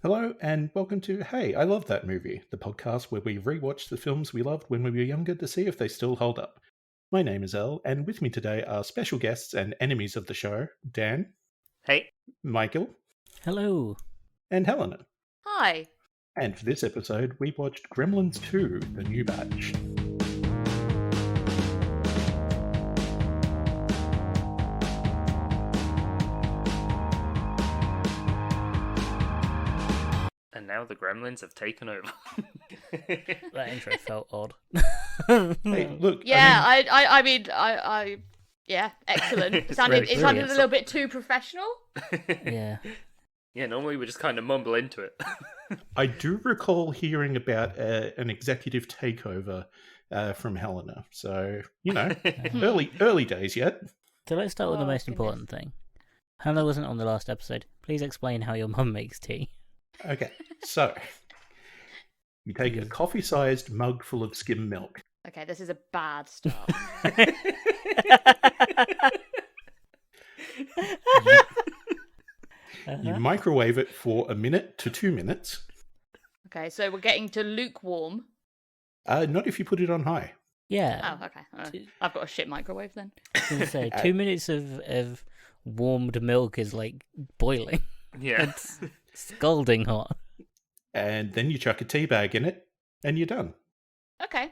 Hello, and welcome to Hey, I Love That Movie, the podcast where we rewatch the films we loved when we were younger to see if they still hold up. My name is Elle, and with me today are special guests and enemies of the show, Dan, Hey. Michael, Hello. and Helena. Hi. And for this episode, we watched Gremlins 2, The New Batch. And now the Gremlins have taken over. That intro felt odd. Hey, look. Yeah, I yeah, excellent. It sounded a little bit too professional. Yeah. Yeah, normally we just kind of mumble into it. I do recall hearing about an executive takeover from Helena. So, early days yet. So let's start with the Oh, most goodness. important thing. Hannah wasn't on the last episode. Please explain how your mum makes tea. Okay, so you take a coffee-sized mug full of skim milk. Okay, this is a bad start. You microwave it for 1 minute to 2 minutes. Okay, so we're getting to lukewarm. Not if you put it on high. Yeah. Oh, okay. I've got a shit microwave then. I was gonna say 2 minutes of warmed milk is like boiling. Yeah. It's scalding hot. And then you chuck a tea bag in it, and you're done. Okay.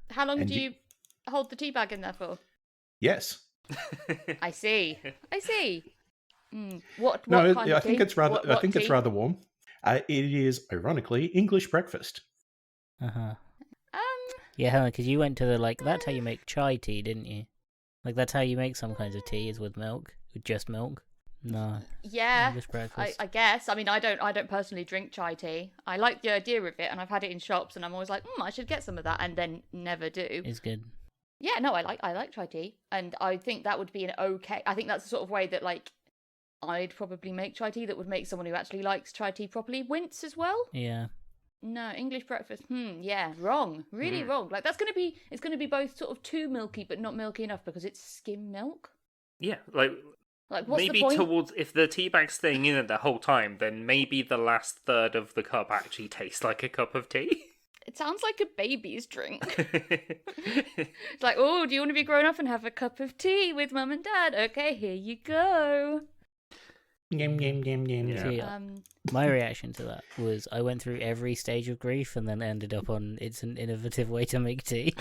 How long And do you hold the tea bag in there for? Yes. I see. What No, kind I of think tea? it's rather. What I think it's tea? rather warm. It is, ironically, English breakfast. Uh-huh. Um, Yeah, Hannah, because you went to that's how you make chai tea, didn't you? Like, that's how you make some kinds of tea, is with milk. With just milk. No. yeah. English breakfast. I guess. I mean, I don't personally drink chai tea. I like the idea of it, and I've had it in shops, and I'm always like, I should get some of that, and then never do. It's good. Yeah, no, I like chai tea, and I think that would be an okay. I think that's the sort of way that like I'd probably make chai tea that would make someone who actually likes chai tea properly wince as well. Yeah. No, English breakfast. Yeah, wrong. Really wrong. Like it's gonna be both sort of too milky, but not milky enough because it's skim milk. Yeah, Like what's maybe the point? if the tea bag's staying in it the whole time, then maybe the last third of the cup actually tastes like a cup of tea. It sounds like a baby's drink. It's like, oh, do you want to be grown up and have a cup of tea with mum and dad? Okay, here you go. Yum, yum, yum, yum. Yeah. See, Um, my reaction to that was I went through every stage of grief and then ended up on it's an innovative way to make tea.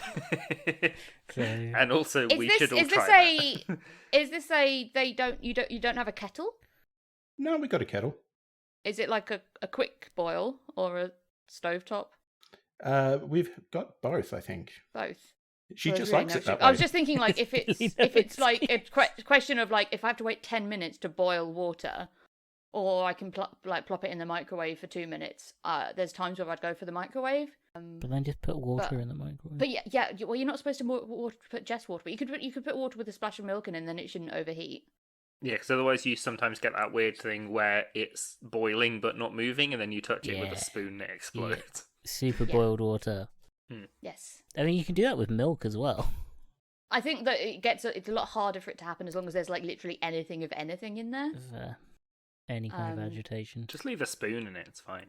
So And also, we should all try that. Is this a you don't have a kettle? No, we got a kettle. Is it like a quick boil or a stovetop? We've got both, I think. Both. She So just there's really likes no it that sugar. way. I was just thinking, like, if Really it's no like a question of like if I have to wait 10 minutes to boil water, or I can plop it in the microwave for 2 minutes. There's times where I'd go for the microwave. but then just put water in the microwave. But yeah. Well, you're not supposed to put just water, but you could put water with a splash of milk in, and then it shouldn't overheat. Yeah, because otherwise you sometimes get that weird thing where it's boiling but not moving, and then you touch it with Yeah. a spoon and it explodes. Super Yeah. boiled water. Yes. I mean, you can do that with milk as well. I think that it's a lot harder for it to happen as long as there's like literally anything of anything in there. Of, any kind of agitation. Just leave a spoon in it, it's fine.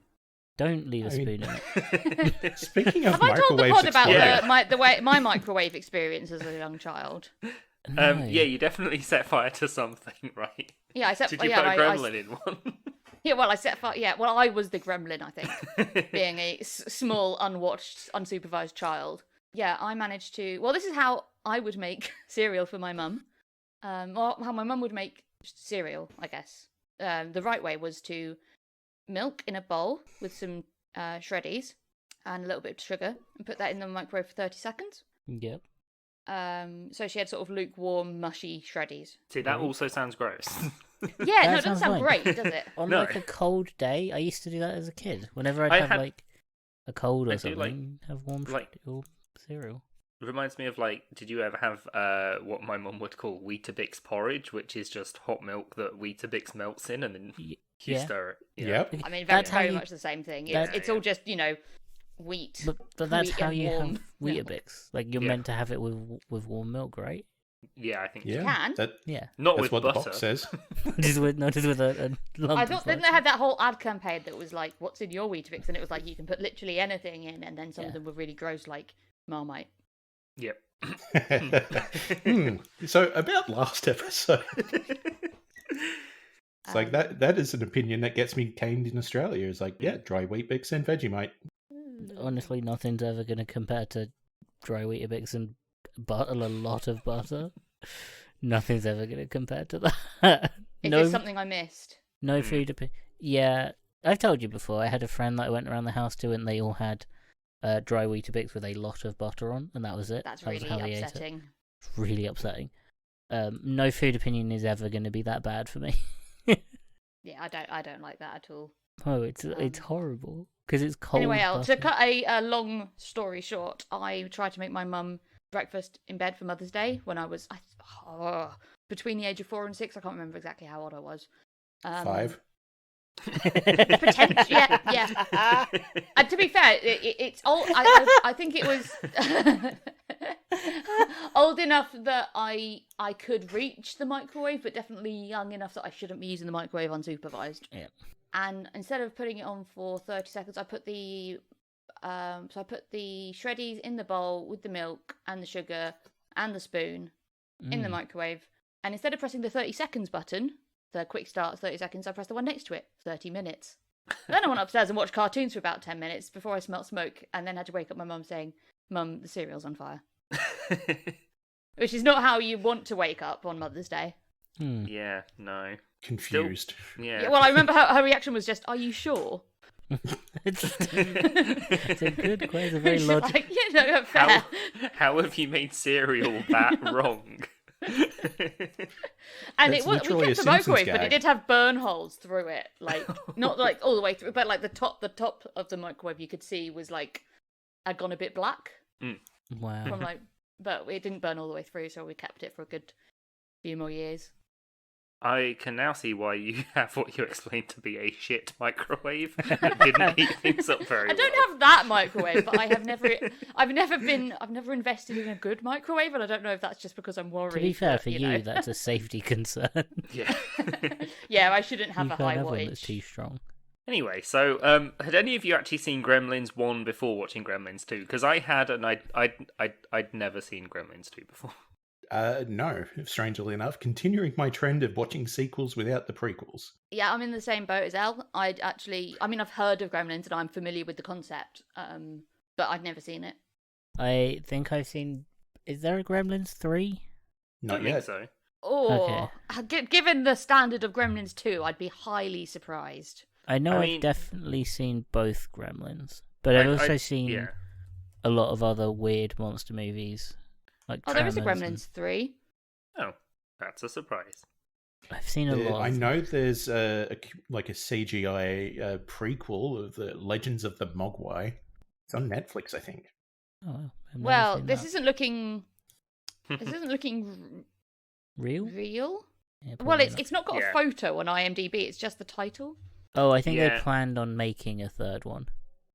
Don't leave a I mean- spoon in it. Speaking of Have I told the microwaves pod about exploding, the way my microwave experience as a young child? No. Yeah, you definitely set fire to something, right? Yeah, I set. Did you yeah, put a I- gremlin in one? Yeah, well, I set fire. Yeah, well, I was the gremlin, I think, being a small, unwatched, unsupervised child. Yeah, I managed to. Well, this is how I would make cereal for my mum. Or how my mum would make cereal, I guess. The right way was to milk in a bowl with some shreddies and a little bit of sugar, and put that in the microwave for 30 seconds. Yep. So she had sort of lukewarm, mushy shreddies. See, that also sounds gross. Yeah, no, That it doesn't sounds sound fine. great, does it? On No. like a cold day, I used to do that as a kid. Whenever I'd I have had- like a cold or I do, like- something, have warm like- or cereal. It reminds me of, like, did you ever have what my mum would call Weetabix porridge, which is just hot milk that Weetabix melts in and then you Yeah. stir it? Yep. I mean, very, That's how very you- much the same thing. that- It's all just, wheat. But that's Wheat how and you warm have milk. Weetabix. Like you're Yeah. meant to have it with warm milk, right? Yeah, I think Yeah, so. Can. Yeah. Not that's with what butter. the box says. just with a lump I of thought, didn't they butter. have that whole ad campaign that was like, what's in your Weetabix? And it was like, you can put literally anything in, and then some of Yeah. them were really gross, like Marmite. Yep. So about last episode, it's like that is an opinion that gets me caned in Australia. It's like, yeah, dry wheat bix and Vegemite. Honestly, nothing's ever going to compare to dry Weetabix and butter, a lot of butter. Nothing's ever going to compare to that. Is this something I missed? No food opinion. Yeah, I've told you before. I had a friend that I went around the house to, and they all had dry Weetabix with a lot of butter on, and that was it. That's That was really how they ate it. upsetting. It's really upsetting. No food opinion is ever going to be that bad for me. Yeah, I don't like that at all. Oh, it's horrible because it's cold. Anyway, butter. to cut a long story short, I tried to make my mum breakfast in bed for Mother's Day when I was between the age of 4 and 6. I can't remember exactly how old I was. 5. Potentially, yeah. And to be fair, it's old. I think it was old enough that I could reach the microwave, but definitely young enough that I shouldn't be using the microwave unsupervised. Yeah. And instead of putting it on for 30 seconds, I put the shreddies in the bowl with the milk and the sugar and the spoon in the microwave. And instead of pressing the 30 seconds button, the quick start 30 seconds, I pressed the one next to it, 30 minutes. Then I went upstairs and watched cartoons for about 10 minutes before I smelt smoke, and then had to wake up my mum saying, "Mum, the cereal's on fire." Which is not how you want to wake up on Mother's Day. Yeah, no. Confused. Yeah. Yeah, well, I remember her reaction was just, "Are you sure?" it's a good question. Very She's logical. like, fair. How have you made cereal that wrong? And That's it was, literally we a kept the microwave, Simpsons but it gag. did have burn holes through it, like not like all the way through, but like the top of the microwave you could see was like had gone a bit black Wow. from like, but it didn't burn all the way through, so we kept it for a good few more years. I can now see why you have what you explained to be a shit microwave that didn't heat things up very I don't well. have that microwave, but I've never invested in a good microwave, and I don't know if that's just because I'm worried. To be fair, that, for you, know. that's a safety concern. Yeah. Yeah, I shouldn't have You a can't high have one that's wattage. too strong. Anyway, so had any of you actually seen Gremlins 1 before watching Gremlins 2? Because I had, and I'd never seen Gremlins 2 before. No, strangely enough, continuing my trend of watching sequels without the prequels. Yeah, I'm in the same boat as Elle. I've heard of Gremlins and I'm familiar with the concept, but I'd never seen it. I think I've seen. Is there a Gremlins 3? Not Don't yet. think so. Or, given the standard of Gremlins 2, I'd be highly surprised. I know I I've mean- definitely seen both Gremlins, but I've also seen Yeah. a lot of other weird monster movies. Like Oh, there is a Tremors Gremlins 3. Oh, that's a surprise. I've seen a lot. I of know there's a CGI prequel of the Legends of the Mogwai. It's on Netflix, I think. Oh, I've never Well, seen this that. isn't looking. This isn't looking real. real. Yeah, Well, probably it's not got Yeah. a photo on IMDb. It's just the title. Oh, I think they Yeah. planned on making a third one.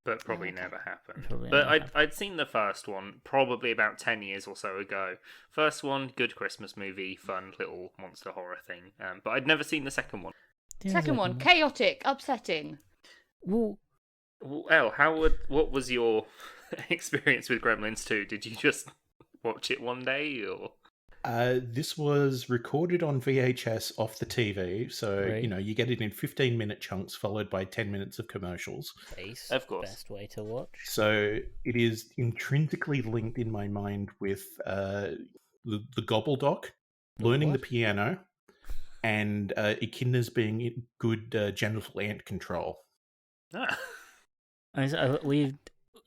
But probably Okay. never happened. Probably But never I'd seen the first one probably about 10 years or so ago. First one, good Christmas movie, fun little monster horror thing. But I'd never seen the second one. Yeah, Second one, chaotic, upsetting. Well, Well, Elle, what was your experience with Gremlins 2? Did you just watch it one day, or? This was recorded on VHS off the TV, so Right. you get it in 15-minute chunks followed by 10 minutes of commercials. base, Of course. best way to watch. So it is intrinsically linked in my mind with the Gobbledoc, learning the What? piano, and echidnas being in good genital ant control. Ah.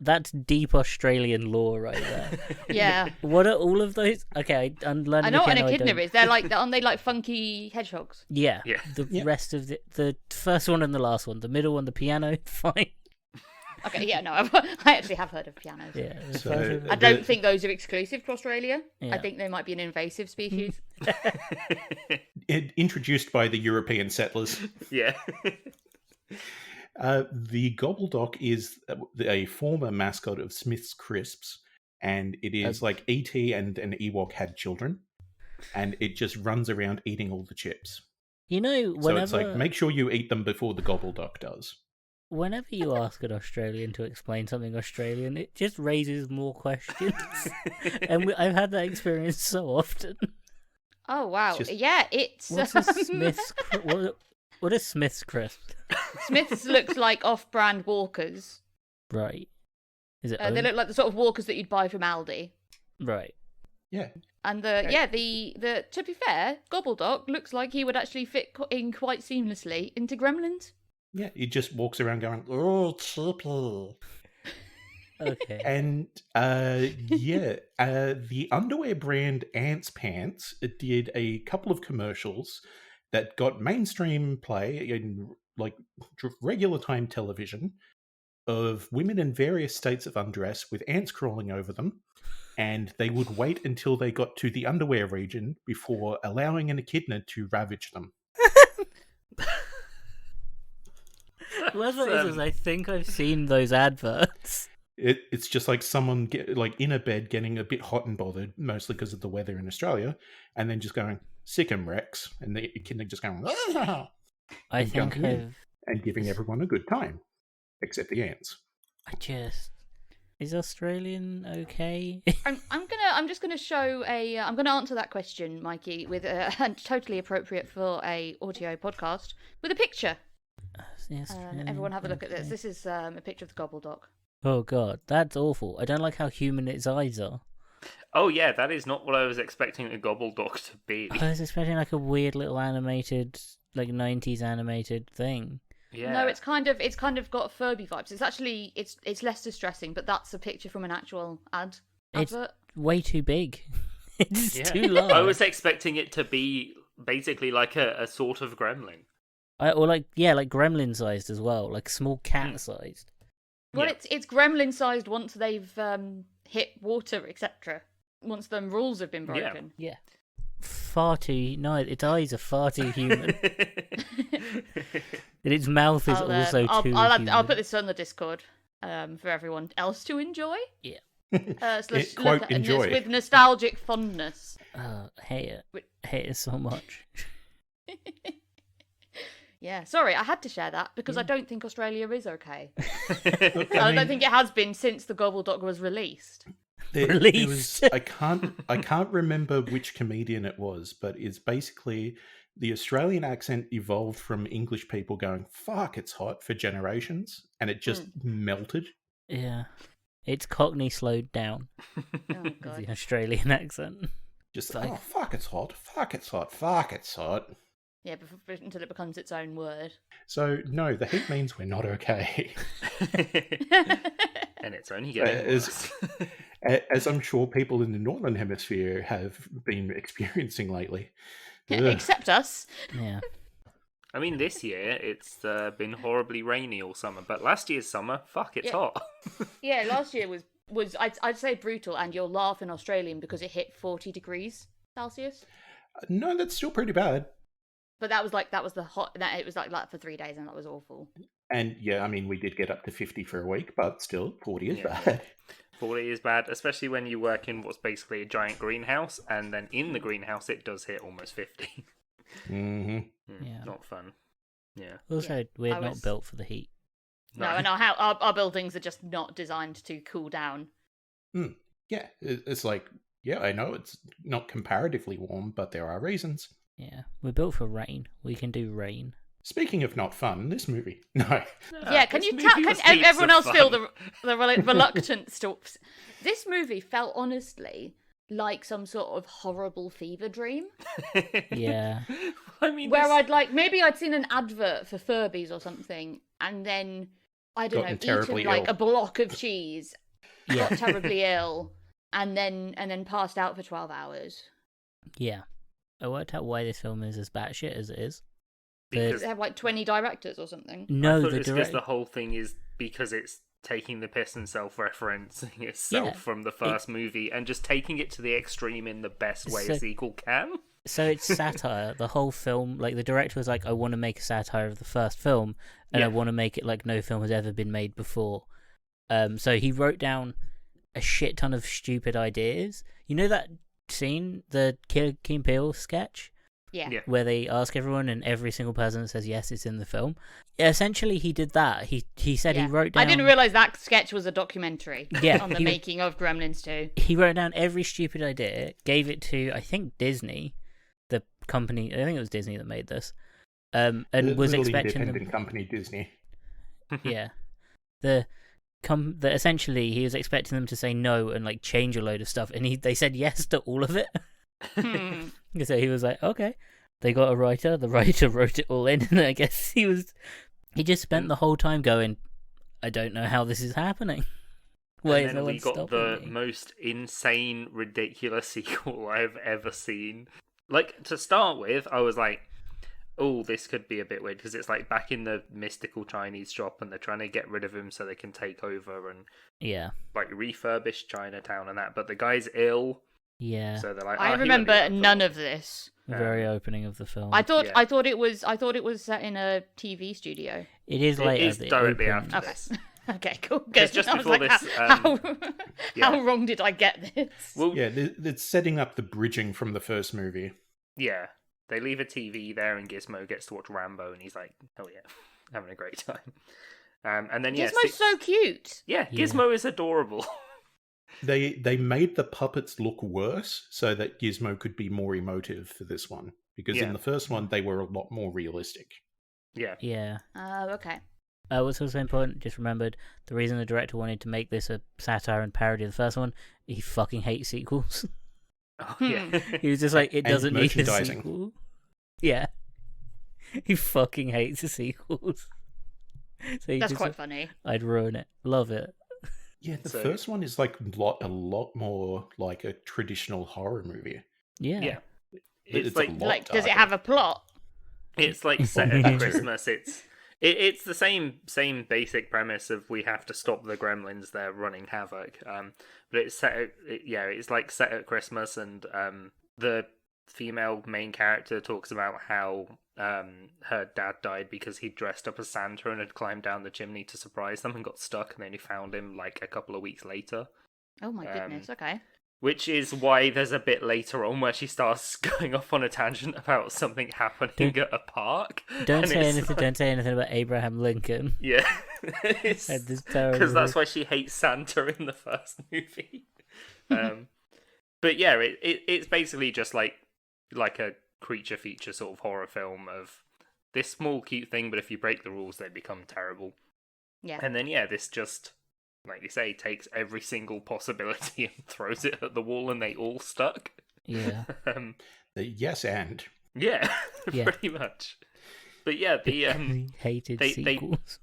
That's deep Australian lore right there. Yeah. What are all of those? Okay, I'm learning. I know what an piano, I echidna don't- is. Aren't they like funky hedgehogs? Yeah, Yeah. The Yeah. rest of the first one and the last one, the middle one, the piano, fine. Okay, yeah, no, I actually have heard of pianos. Yeah. the So, first one- I don't think those are exclusive to Australia. Yeah. I think they might be an invasive species. Introduced by the European settlers. Yeah. The Gobbledoc is a former mascot of Smith's Crisps, and it is like E.T. and an Ewok had children. and it just runs around eating all the chips. You know, So whenever it's like, make sure you eat them before the gobbledygook does. whenever you ask an Australian to explain something Australian, it just raises more questions. And I've had that experience so often. Oh wow! It's just- Yeah, it's What's a Smith's? What is Smith's crisp? Smiths looks like off-brand Walkers. Right. Is it? They owned? look like the sort of Walkers that you'd buy from Aldi. Right. Yeah. And the to be fair, Gobbledoc looks like he would actually fit in quite seamlessly into Gremlins. Yeah, he just walks around going, oh, chippy. Okay. And the underwear brand Ants Pants did a couple of commercials that got mainstream play in like regular time television of women in various states of undress with ants crawling over them, and they would wait until they got to the underwear region before allowing an echidna to ravage them. Whatever it is, I think I've seen those adverts. It's just like someone in a bed getting a bit hot and bothered, mostly because of the weather in Australia, and then just going, sick 'em Rex, and the echidna just going, "Ah!" I and think jumping in and giving everyone a good time, except the ants. Is Australian okay? I'm just gonna show I'm gonna answer that question, Mikey, with and totally appropriate for a audio podcast with a picture. Everyone have a look at this. This is a picture of the Gobbledoc. Oh god, that's awful. I don't like how human its eyes are. Oh yeah, that is not what I was expecting a Gobbledoc to be. I was expecting like a weird little animated, like 90s animated thing. Yeah. No, it's kind of got Furby vibes. It's actually it's less distressing, but that's a picture from an actual It's advert. way too big. It's Yeah. too large. I was expecting it to be basically like a sort of gremlin. Or like gremlin sized as well, like small cat sized. Well, Yeah. it's gremlin sized once they've hit water, etc. Once them rules have been broken. Yeah. Far too its eyes are far too human. And its mouth is also too human. I'll put this on the Discord for everyone else to enjoy. Yeah. So let's Quote, look at enjoy. this with nostalgic fondness. Hate it. Hate it so much. Yeah, sorry, I had to share that because I don't think Australia is okay. Look, I I don't mean, think it has been since the Gobbledoc was released. there was, Released. I can't remember which comedian it was, but it's basically the Australian accent evolved from English people going, fuck, it's hot for generations, and it just melted. Yeah. It's Cockney slowed down. Oh The god. Australian accent. Just, Like- oh, fuck, it's hot, fuck, it's hot, fuck, it's hot. Yeah, until it becomes its own word. So, no, the heat means we're not okay. And it's only getting As- worse. As I'm sure people in the Northern Hemisphere have been experiencing lately. Ugh. Except us. Yeah. I mean, this year it's been horribly rainy all summer, but last year's summer, fuck, it's Yeah. hot. Yeah, last year was I'd say brutal, and you'll laugh in Australian because it hit 40 degrees Celsius. No, that's still pretty bad. But that was the hot. It was like that for 3 days, and that was awful. And yeah, I mean, we did get up to 50 for a week, but still, 40 is Yeah. bad. 40 is bad, especially when you work in what's basically a giant greenhouse, and then in the greenhouse it does hit almost 50. Hmm. Yeah. Not fun. Yeah. Also, we're I not was- built for the heat. No, and our buildings are just not designed to cool down. Yeah, it's like, yeah, I know it's not comparatively warm, but there are reasons. Yeah. We're built for rain. We can do rain. Speaking of not fun, this movie. No. Yeah, can this you movie was can heaps everyone of else feel fun. the reluctance to? This movie felt honestly like some sort of horrible fever dream, Yeah. I mean, where this- I'd seen an advert for Furbies or something, and then I don't Gotten know, terribly eaten like ill. a block of cheese, Yeah. got terribly ill, and then passed out for 12 hours. Yeah. I worked out why this film is as batshit as it is. because They have like 20 directors or something. I No, thought the it's because direct. the whole thing is because it's taking the piss and self-referencing itself Yeah, from the first movie and just taking it to the extreme in the best way a So- sequel can. So it's satire. The whole film, like the director was like, I want to make a satire of the first film, and I Yeah. want to make it like no film has ever been made before. So he wrote down a shit ton of stupid ideas. You know that seen the Key and Peele sketch Yeah. Yeah. where they ask everyone and every single person says yes, it's in the film? Essentially, he did that. He said he Yeah. wrote down. I didn't realize that sketch was a documentary Yeah, on the he- making of Gremlins 2. He wrote down every stupid idea, gave it to, I think, Disney, the company. I think it was Disney that made this, and The was little expecting independent them. company Disney. Yeah, the essentially he was expecting them to say no and like change a load of stuff, and they said yes to all of it. Hmm. So he was like, okay. They got a writer. The writer wrote it all in, and I guess he just spent the whole time going, I don't know how this is happening. Why And is then no we one got stopping the me? most insane, ridiculous sequel I've ever seen. Like, to start with, I was like, oh, this could be a bit weird, because it's like back in the mystical Chinese shop, and they're trying to get rid of him so they can take over and Yeah, like refurbish Chinatown and that. But the guy's ill, yeah. so they're like, I "Oh, he won't be remember around for none long." of this. Very opening of the film. I thought Yeah. I thought it was set in a TV studio. It is It later. is that directly opens. after Okay. this. Okay, cool. Because Good. just I was before like, this, how yeah. wrong did I get this? Well, Yeah, it's setting up the bridging from the first movie. yeah, they leave a TV there, and Gizmo gets to watch Rambo, and he's like, "Oh yeah, having a great time." And then Gizmo's so cute. yeah, Yeah. Gizmo is adorable. They made the puppets look worse so that Gizmo could be more emotive for this one. Because Yeah. in the first one, they were a lot more realistic. Yeah, Yeah. Oh, okay. What's also important, just remembered, the reason the director wanted to make this a satire and parody of the first one, he fucking hates sequels. oh, yeah. He was just like, it And doesn't need a merchandising. sequel. Yeah. He fucking hates the sequels. So he That's just quite funny. I'd ruin it. Love it. Yeah, the So- first one is like a lot more like a traditional horror movie. Yeah. Yeah. It's It's a like lot Like, does it darker. have a plot? it's like set at Christmas. It's the same basic premise of we have to stop the Gremlins. They're running havoc. But it's it's like set at Christmas, and the female main character talks about how her dad died because he dressed up as Santa and had climbed down the chimney to surprise them and got stuck, and then he found him like a couple of weeks later. Oh my goodness. Okay. Which is why there's a bit later on where she starts going off on a tangent about something happening at a park. Don't And say it's anything. like- Don't say anything about Abraham Lincoln. Yeah, Had this terrible. because that's why she hates Santa in the first movie. But yeah, it's basically just like a creature feature sort of horror film of this small cute thing, but if you break the rules, they become terrible. Yeah. And then this just, like you say, takes every single possibility and throws it at the wall, and they all stuck. Yeah. Um, Yes, and yeah, Yeah. pretty much. But yeah, the He hated they- sequels.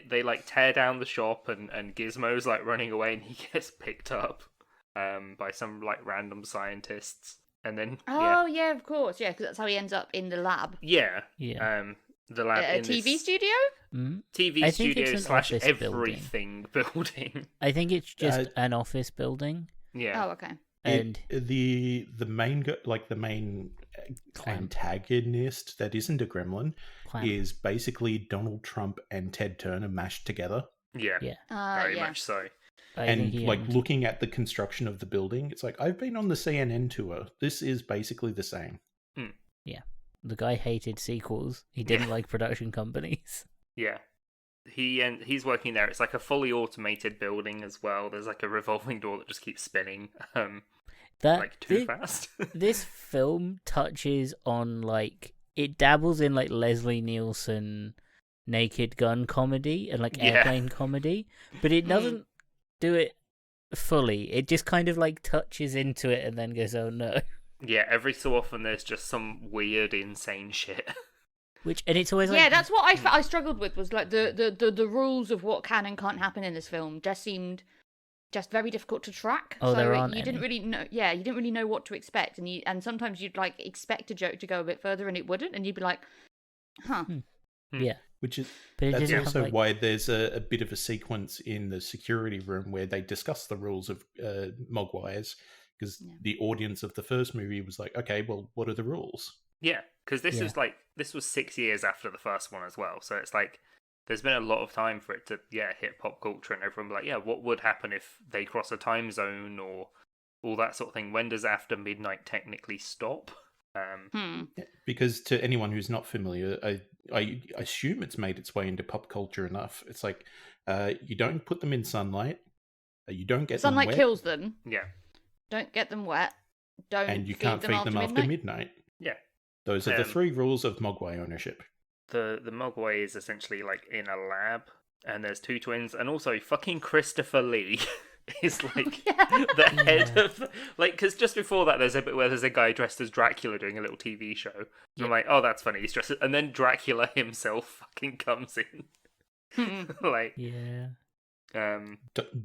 they like tear down the shop, and Gizmo's like running away, and he gets picked up by some like random scientists, and then Oh yeah, of course. Yeah, because that's how he ends up in the lab. yeah Yeah. the lab A in TV this studio. Mm? TV I think studio it's an slash office everything building. I think it's just Uh, an office building. Yeah. Oh, okay. And the main the main Clam. antagonist that isn't a gremlin Clam. is basically Donald Trump and Ted Turner mashed together. Yeah. Yeah. Very Yeah. much so. I And think he like owns- looking at the construction of the building, it's like I've been on the CNN tour. This is basically the same. the guy hated sequels. He didn't Yeah. like production companies. Yeah. He's working there. It's like a fully automated building as well. There's like a revolving door that just keeps spinning. That Like too thi- fast. This film touches on like it dabbles in like Leslie Nielsen Naked Gun comedy and like Yeah. airplane comedy, but it doesn't do it fully. It just kind of like touches into it and then goes, "Oh no." Yeah, every so often there's just some weird, insane shit. And it's always like Yeah, that's what I struggled with, was like the rules of what can and can't happen in this film just seemed just very difficult to track. Oh, so there aren't you didn't any. really know. Yeah, you didn't really know what to expect, and sometimes you'd like expect a joke to go a bit further and it wouldn't, and you'd be like, huh. yeah, Which is but it that's doesn't have, also like- why there's a bit of a sequence in the security room where they discuss the rules of Mogwais, because Yeah. the audience of the first movie was like, okay, well, what are the rules? Yeah, because this Yeah. is like this was 6 years after the first one as well, so it's like there's been a lot of time for it to hit pop culture, and everyone be like, yeah, what would happen if they cross a time zone, or all that sort of thing. When does after midnight technically stop? Because to anyone who's not familiar, I assume it's made its way into pop culture enough. It's like you don't put them in sunlight, you don't get Sunlight them wet, kills them. Yeah. Don't get them wet. Don't and you feed can't them feed them after midnight. Yeah. Those are the 3 rules of Mogwai ownership. The Mogwai is essentially like in a lab, and there's 2 twins, and also fucking Christopher Lee is like the head of because just before that there's a bit where there's a guy dressed as Dracula doing a little TV show. And I'm like, oh, that's funny. He's dressed, and then Dracula himself fucking comes in. Like,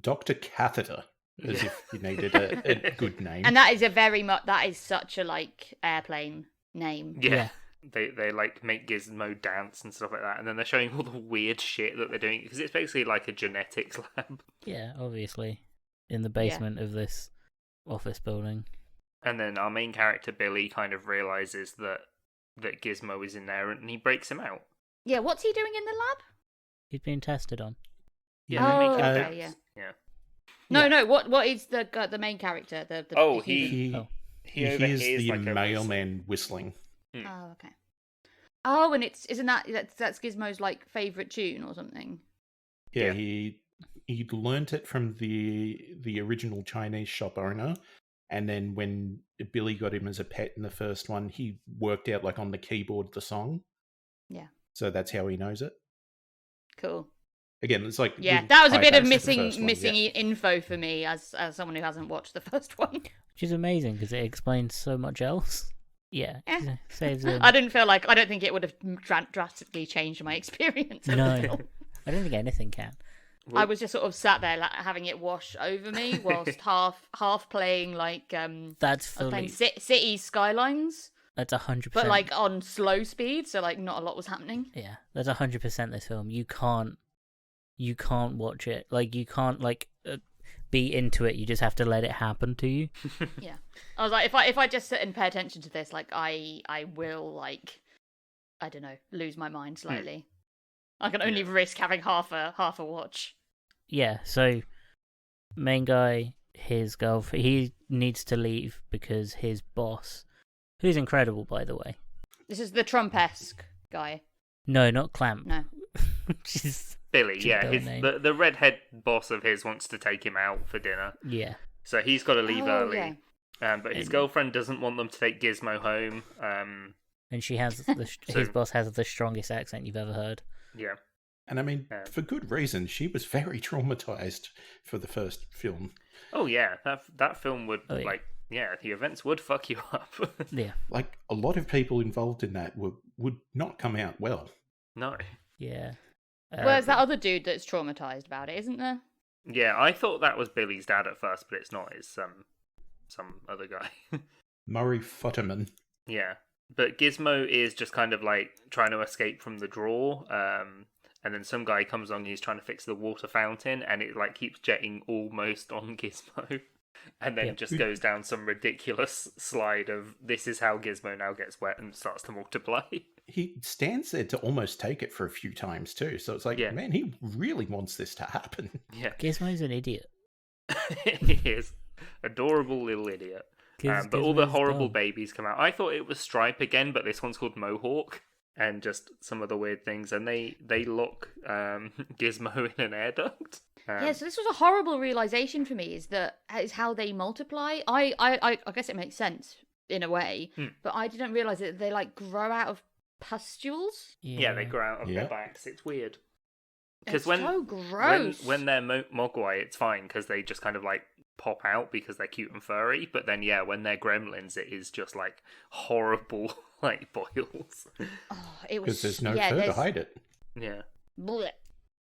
Dr. Catheter, as if you needed a good name. And that is that is such a like airplane name. Yeah. They like make Gizmo dance and stuff like that, and then they're showing all the weird shit that they're doing because it's basically like a genetics lab. Yeah, obviously, in the basement of this office building. And then our main character Billy kind of realizes that Gizmo is in there, and he breaks him out. Yeah, what's he doing in the lab? He's being tested on. Yeah. Oh, making okay, dance. yeah. Yeah. No. What is the main character? The he hears the like mailman whistling. Oh, okay. Oh, and isn't that's Gizmo's like favorite tune or something? Yeah, he learnt it from the original Chinese shop owner, and then when Billy got him as a pet in the first one, he worked out like on the keyboard the song. Yeah. So that's how he knows it. Cool. Again, it's like that was a bit of missing yeah. info for me as someone who hasn't watched the first one. Which is amazing because it explains so much else. Yeah, saves him. I don't think it would have drastically changed my experience. No, I don't think anything can. I was just sort of sat there like, having it wash over me whilst half playing like That's I was fully. playing City Skylines. That's 100%. But like on slow speed, so like not a lot was happening. Yeah, that's 100% this film. You can't watch it. Like you can't be into it. You just have to let it happen to you. Yeah, I was like, if I just sit and pay attention to this, like I will like, I don't know, lose my mind slightly. I can only risk having half a watch. Yeah. So, main guy, his girlfriend, he needs to leave because his boss, who's incredible by the way. This is the Trump-esque guy. No, not Clamp. No. She's Billy, Just yeah, the the redhead boss of his wants to take him out for dinner. Yeah. So he's got to leave early. Yeah. But his girlfriend doesn't want them to take Gizmo home. And she has his boss has the strongest accent you've ever heard. Yeah. And I mean, for good reason. She was very traumatized for the first film. Oh yeah, that film would the events would fuck you up. Yeah. Like a lot of people involved in that would not come out well. No. Yeah. Where's that other dude that's traumatized about it, isn't there? Yeah, I thought that was Billy's dad at first, but it's not. It's some other guy. Murray Futterman. Yeah. But Gizmo is just kind of like trying to escape from the drawer. And then some guy comes along and he's trying to fix the water fountain, and it like keeps jetting almost on Gizmo. And then just goes down some ridiculous slide of this is how Gizmo now gets wet and starts to multiply. He stands there to almost take it for a few times too. So it's like, man, he really wants this to happen. Yeah. Gizmo's an idiot. He is. Adorable little idiot. But all the horrible dumb. babies come out. I thought it was Stripe again, but this one's called Mohawk. And just some of the weird things. And they lock Gizmo in an air duct. Yeah, so this was a horrible realization for me. Is how they multiply? I guess it makes sense in a way, but I didn't realize that they like grow out of pustules. Yeah, they grow out of their backs. It's weird. Because so gross. When they're Mogwai, it's fine because they just kind of like pop out because they're cute and furry. But then when they're gremlins, it is just like horrible like boils. Oh, it was because there's no fur to hide it. Yeah. Blech.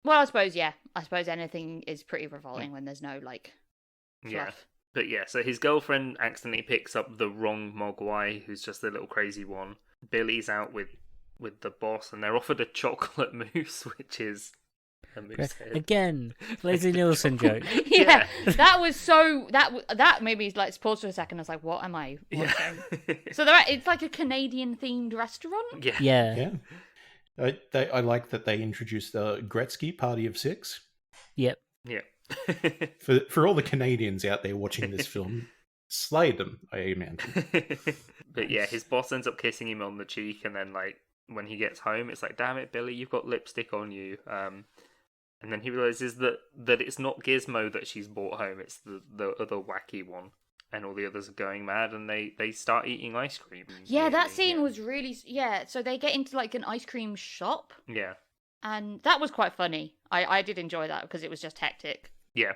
Well, I suppose anything is pretty revolting when there's no like fluff. Yeah. But so his girlfriend accidentally picks up the wrong Mogwai, who's just the little crazy one. Billy's out with the boss, and they're offered a chocolate mousse, which is a moose head. Again, Leslie Nielsen joke. Yeah, that was so that made me like pause for a second. I was like, "What am I watching?" So it's like a Canadian themed restaurant. Yeah. I like that they introduced the Gretzky Party of Six. Yep. Yeah. For all the Canadians out there watching this film, slay them, I imagine. But yeah, his boss ends up kissing him on the cheek, and then like when he gets home, it's like, damn it, Billy, you've got lipstick on you. And then he realizes that it's not Gizmo that she's brought home; it's the other wacky one. And all the others are going mad, and they start eating ice cream. Yeah, that scene was really... Yeah, so they get into, like, an ice cream shop. Yeah. And that was quite funny. I did enjoy that, because it was just hectic. Yeah.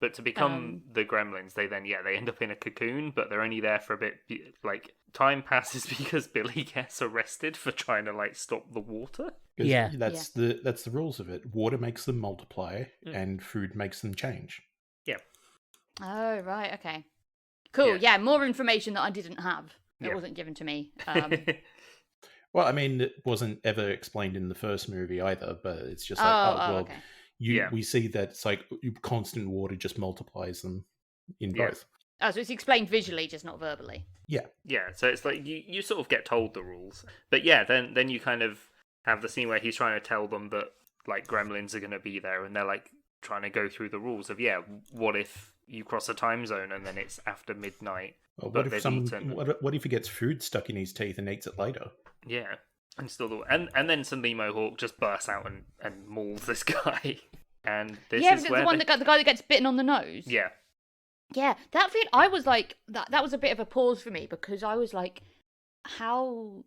But to become the Gremlins, they end up in a cocoon, but they're only there for a bit. Like, time passes because Billy gets arrested for trying to, like, stop the water. Yeah. That's the rules of it. Water makes them multiply, and food makes them change. Yeah. Oh, right, okay. Cool, yeah, more information that I didn't have. It wasn't given to me. Well, I mean, it wasn't ever explained in the first movie either, but it's just like, okay. We see that it's like constant water just multiplies them in both. Oh, so it's explained visually, just not verbally. Yeah. Yeah, so it's like you sort of get told the rules. But yeah, then you kind of have the scene where he's trying to tell them that, like, gremlins are going to be there, and they're, like, trying to go through the rules of, what if you cross a time zone and then it's after midnight? Well, what if he gets food stuck in his teeth and eats it later? Yeah, and then suddenly Mohawk just bursts out and mauls this guy. And this is where the guy that gets bitten on the nose. Yeah, that thing. I was like that was a bit of a pause for me, because I was like, how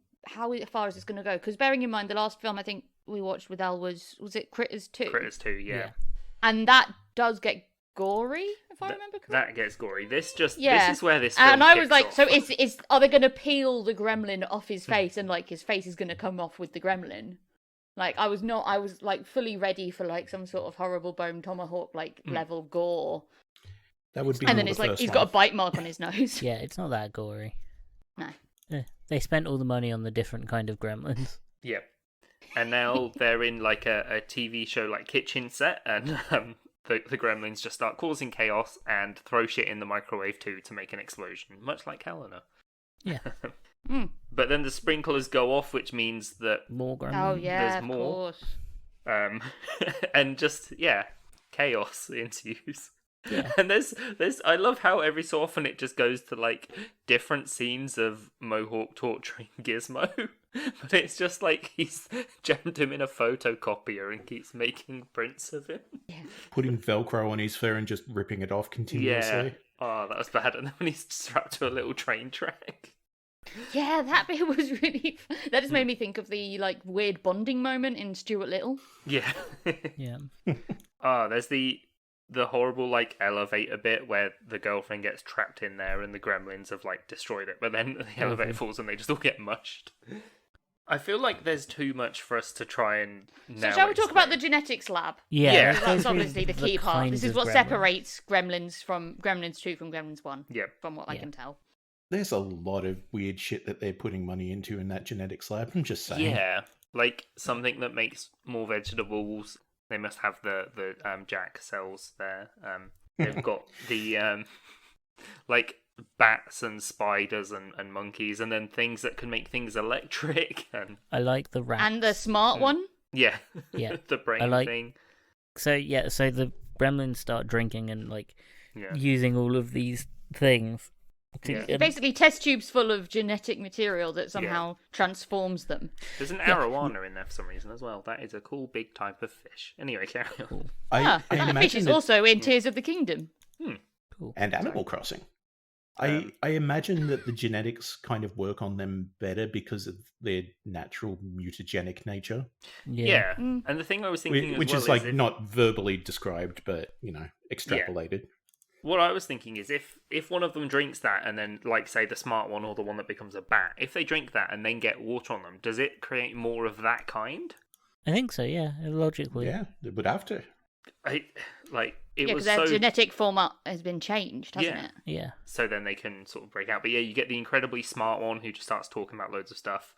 far is this going to go? Because bearing in mind the last film I think we watched with Elle was it Critters 2? Critters 2, yeah. And that does get gory, if I remember correctly. That gets gory. This is where this film and I was like, off. so is are they going to peel the gremlin off his face and like his face is going to come off with the gremlin? Like I was like fully ready for like some sort of horrible bone tomahawk like level gore. That would be. And then it's like he's got a bite mark on his nose. Yeah, it's not that gory. No. They spent all the money on the different kind of gremlins. Yep. And now they're in like a TV show like kitchen set, and the gremlins just start causing chaos and throw shit in the microwave too to make an explosion, much like Helena. Yeah. But then the sprinklers go off, which means that more gremlins. Oh yeah, there's more. of course. And just chaos ensues. Yeah. And there's I love how every so often it just goes to like different scenes of Mohawk torturing Gizmo, but it's just like he's jammed him in a photocopier and keeps making prints of him. Yeah. Putting Velcro on his fur and just ripping it off continuously. Yeah. Oh, that was bad. And then when he's strapped to a little train track. Yeah, that bit was really. That just made me think of the like weird bonding moment in Stuart Little. Yeah. Yeah. There's the horrible like elevator bit where the girlfriend gets trapped in there and the gremlins have like destroyed it, but then the elevator falls and they just all get mushed. I feel like there's too much for us to try and now. So shall we talk about the genetics lab? Yeah. That's obviously the key part. This is what gremlins. Separates Gremlins from Gremlins 2 from Gremlins 1. Yep. From what I can tell. There's a lot of weird shit that they're putting money into in that genetics lab. I'm just saying. Yeah, like something that makes more vegetables. They must have the Jack cells there. They've got the like bats and spiders and monkeys, and then things that can make things electric. And I like the rats. And the smart one? yeah, Yeah. the brain thing. So the gremlins start drinking and like Yeah. using all of these things. Basically test tubes full of genetic material that somehow transforms them. There's an arowana in there for some reason as well. That is a cool big type of fish. Anyway, carry on. I That fish imagine is that- also in Tears of the Kingdom. Cool. and Animal Crossing. I imagine that the genetics kind of work on them better because of their natural mutagenic nature, Yeah. And the thing I was thinking which as well is like if- not verbally described, but extrapolated. What I was thinking is if one of them drinks that and then, like, say, the smart one or the one that becomes a bat, if they drink that and then get water on them, does it create more of that kind? I think so, yeah, logically. Yeah, they would have to. It Because was their so... genetic format has been changed, hasn't it? Yeah. So then they can sort of break out. But yeah, you get the incredibly smart one who just starts talking about loads of stuff.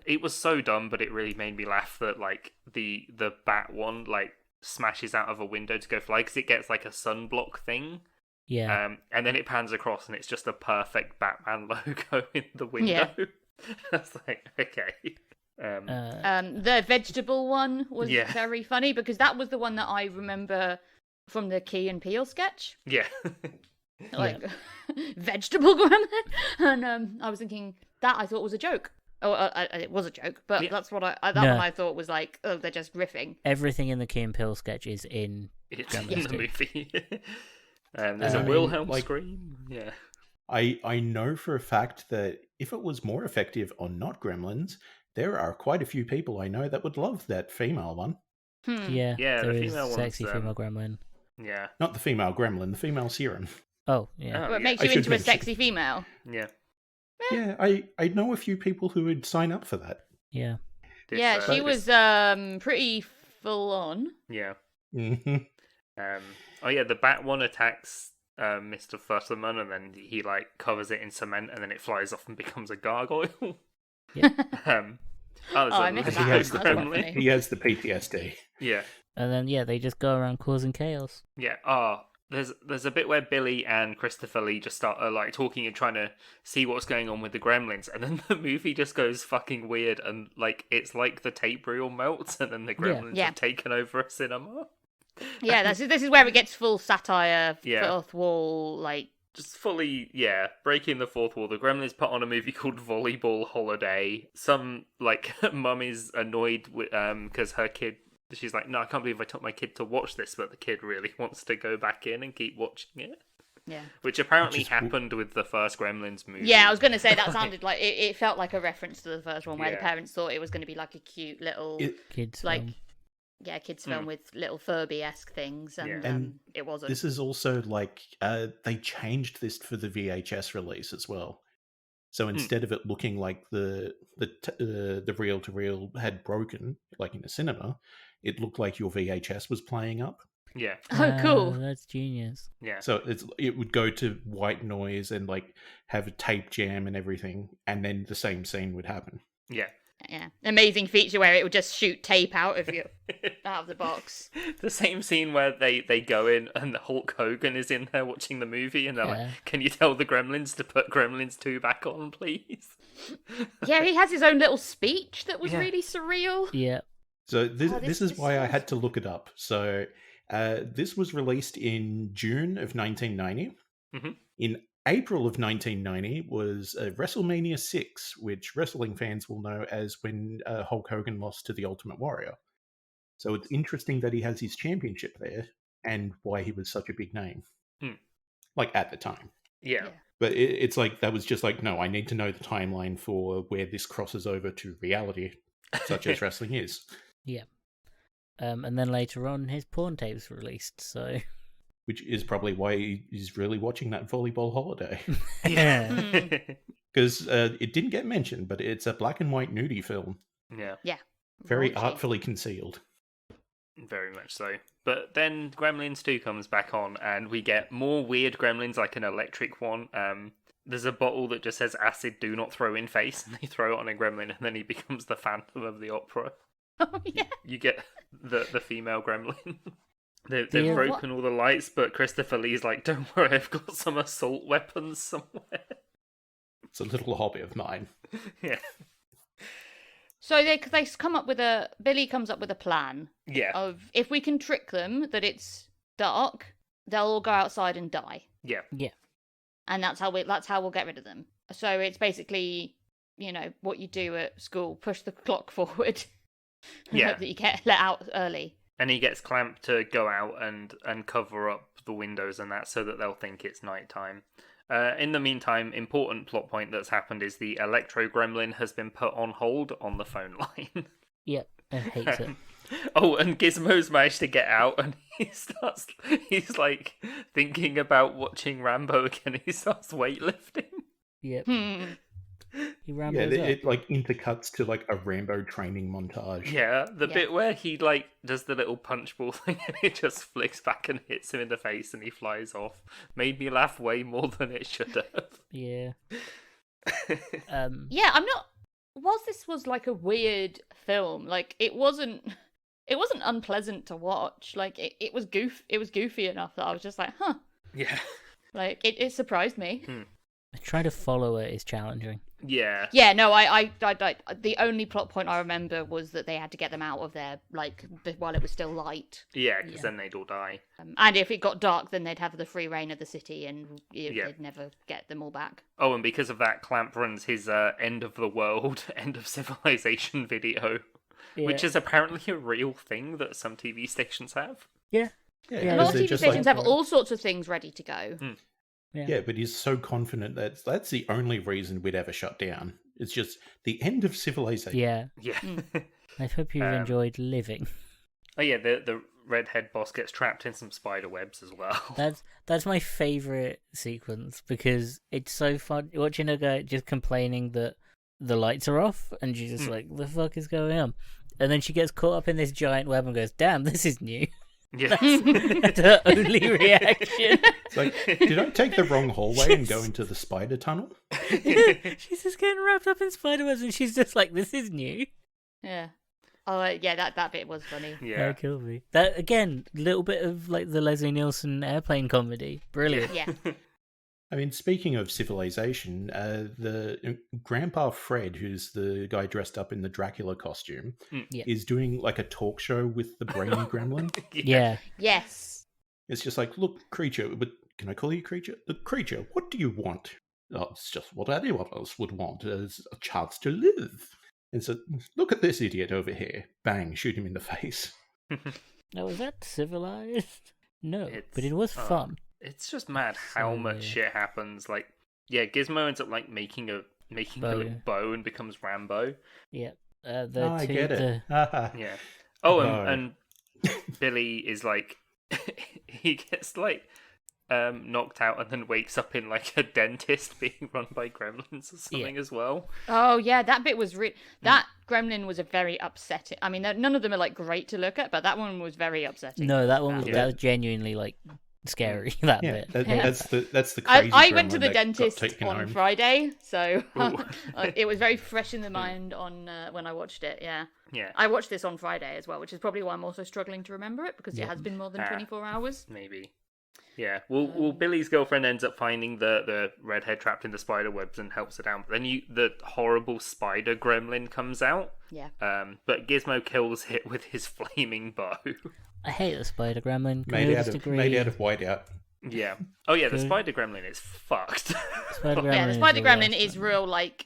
It was so dumb, but it really made me laugh that, like, the bat one, like, smashes out of a window to go fly because it gets like a sunblock thing. Yeah. And then it pans across and it's just a perfect Batman logo in the window. Yeah. That's like, okay. The vegetable one was very funny because that was the one that I remember from the Key and Peele sketch. Yeah. like vegetable gremlin, and I was thinking that I thought was a joke. Oh, it was a joke, but that's what one I thought was like, oh, they're just riffing. Everything in the Key and Peele sketch is in Gremlins the movie. There's a Wilhelm scream. Yeah. I know for a fact that if it was more effective on not Gremlins, there are quite a few people I know that would love that female one. Yeah, the there female is one's, sexy female gremlin. Yeah. Not the female gremlin, the female serum. Oh, yeah. Well, it makes you into a sexy female. Yeah. Yeah, I know a few people who would sign up for that. Yeah. She was pretty full on. Yeah. Mm-hmm. The bat one attacks Mr. Futterman, and then he like covers it in cement, and then it flies off and becomes a gargoyle. Yeah. I missed that. He has the PTSD. Yeah. And then they just go around causing chaos. Yeah. There's a bit where Billy and Christopher Lee just start like talking and trying to see what's going on with the Gremlins, and then the movie just goes fucking weird, and like it's like the tape reel melts, and then the Gremlins have taken over a cinema. Yeah, this is where it gets full satire, fourth wall, like just fully breaking the fourth wall. The Gremlins put on a movie called Volleyball Holiday. Some like mum is annoyed with because her kid. She's like, no, I can't believe I took my kid to watch this, but the kid really wants to go back in and keep watching it. Yeah. Which apparently happened with the first Gremlins movie. Yeah, I was going to say that sounded like it felt like a reference to the first one, where the parents thought it was going to be like a cute little kids film. Kids film with little Furby-esque things, and it wasn't. This is also like they changed this for the VHS release as well. So instead of it looking like the reel-to-reel had broken, like in a cinema, it looked like your VHS was playing up. Yeah. Oh, cool. That's genius. Yeah. So it would go to white noise and like have a tape jam and everything, and then the same scene would happen. Yeah. Yeah. Amazing feature where it would just shoot tape out of the box. The same scene where they go in and Hulk Hogan is in there watching the movie, and they're like, can you tell the Gremlins to put Gremlins 2 back on, please? Yeah, he has his own little speech that was really surreal. Yeah. So this is why I had to look it up. So this was released in June of 1990. Mm-hmm. In April of 1990 was WrestleMania 6, which wrestling fans will know as when Hulk Hogan lost to the Ultimate Warrior. So it's interesting that he has his championship there and why he was such a big name. Like at the time. Yeah. But it's like, that was just like, no, I need to know the timeline for where this crosses over to reality, such as wrestling is. Yeah. And then later on, his porn tapes released, so... Which is probably why he's really watching that Volleyball Holiday. Yeah. Because it didn't get mentioned, but it's a black and white nudie film. Yeah. Yeah. Very artfully concealed. Very much so. But then Gremlins 2 comes back on, and we get more weird Gremlins, like an electric one. There's a bottle that just says acid do not throw in face, and they throw it on a gremlin, and then he becomes the Phantom of the Opera. Oh, yeah. You get the female gremlin. They've broken all the lights, but Christopher Lee's like, don't worry, I've got some assault weapons somewhere. It's a little hobby of mine. Yeah. So they come up with Billy comes up with a plan. Yeah. Of if we can trick them that it's dark, they'll all go outside and die. Yeah. Yeah. And that's how we'll get rid of them. So it's basically, what you do at school, push the clock forward. Yeah. Hope that you get let out early. And he gets Clamp to go out and cover up the windows and that so that they'll think it's nighttime. In the meantime, important plot point that's happened is the Electro Gremlin has been put on hold on the phone line. Yep, I hate it. Oh, and Gizmo's managed to get out, and he's like thinking about watching Rambo again. He starts weightlifting. Yep. He Rambos it like intercuts to like a Rambo training montage. Yeah, the bit where he like does the little punch ball thing and it just flicks back and hits him in the face and he flies off. Made me laugh way more than it should have. Yeah. Yeah, I'm not. Whilst this was like a weird film, like it wasn't unpleasant to watch. Like it was goofy enough that I was just like, huh. Yeah. Like it surprised me. Trying to follow it is challenging. Yeah. Yeah, no, I the only plot point I remember was that they had to get them out of there, like, while it was still light. Yeah, because then they'd all die. And if it got dark, then they'd have the free reign of the city, and Yeah. they'd never get them all back. Oh, and because of that, Clamp runs his end of the world, end of civilization video, which is apparently a real thing that some TV stations have. Yeah. A lot of TV stations have all sorts of things ready to go. Yeah, but he's so confident that that's the only reason we'd ever shut down. It's just the end of civilization. Yeah. Yeah. I hope you've enjoyed living. Oh yeah, the redhead boss gets trapped in some spider webs as well. That's my favourite sequence because it's so fun watching her go just complaining that the lights are off and she's just like, the fuck is going on? And then she gets caught up in this giant web and goes, damn, this is new. Yes. That's her only reaction. It's like, did I take the wrong hallway and go into the spider tunnel? She's just getting wrapped up in spider webs and she's just like, this is new. Yeah. Oh, yeah, that bit was funny. Yeah. That killed me. That, again, little bit of like the Leslie Nielsen airplane comedy. Brilliant. Yeah. I mean, speaking of civilization, the Grandpa Fred, who's the guy dressed up in the Dracula costume, is doing like a talk show with the brainy gremlin. Yeah. Yes. It's just like, look, creature, but can I call you creature? Look, creature, what do you want? Oh, it's just what anyone else would want, is a chance to live. And so, look at this idiot over here. Bang, shoot him in the face. Now, was that civilized? No, but it It's, was fun. It's just mad how much shit happens. Like, yeah, Gizmo ends up like making a bow and becomes Rambo. Yeah. I get it. Yeah. Oh, No. and Billy is like, he gets like knocked out and then wakes up in like a dentist being run by gremlins or something as well. Oh, yeah, that bit was that gremlin was a very upsetting. I mean, none of them are like great to look at, but that one was very upsetting. No, that one was, Yeah. that was genuinely like scary. That Yeah, bit. that's the crazy I went to gremlin the that got dentist taken on home. Friday, so Ooh. it was very fresh in the mind on when I watched it. Yeah, Yeah, I watched this on Friday as well, which is probably why I'm also struggling to remember it because it has been more than 24 hours. maybe. Yeah, well, Billy's girlfriend ends up finding the redhead trapped in the spider webs and helps her down. But then the horrible spider gremlin comes out. Yeah. But Gizmo kills it with his flaming bow. I hate the spider gremlin. Can we Made just out agree? of whiteout. Yeah. Oh yeah, the Good. spider gremlin is fucked. Spider Yeah, the gremlin Spider is the Gremlin worst is one. real, like,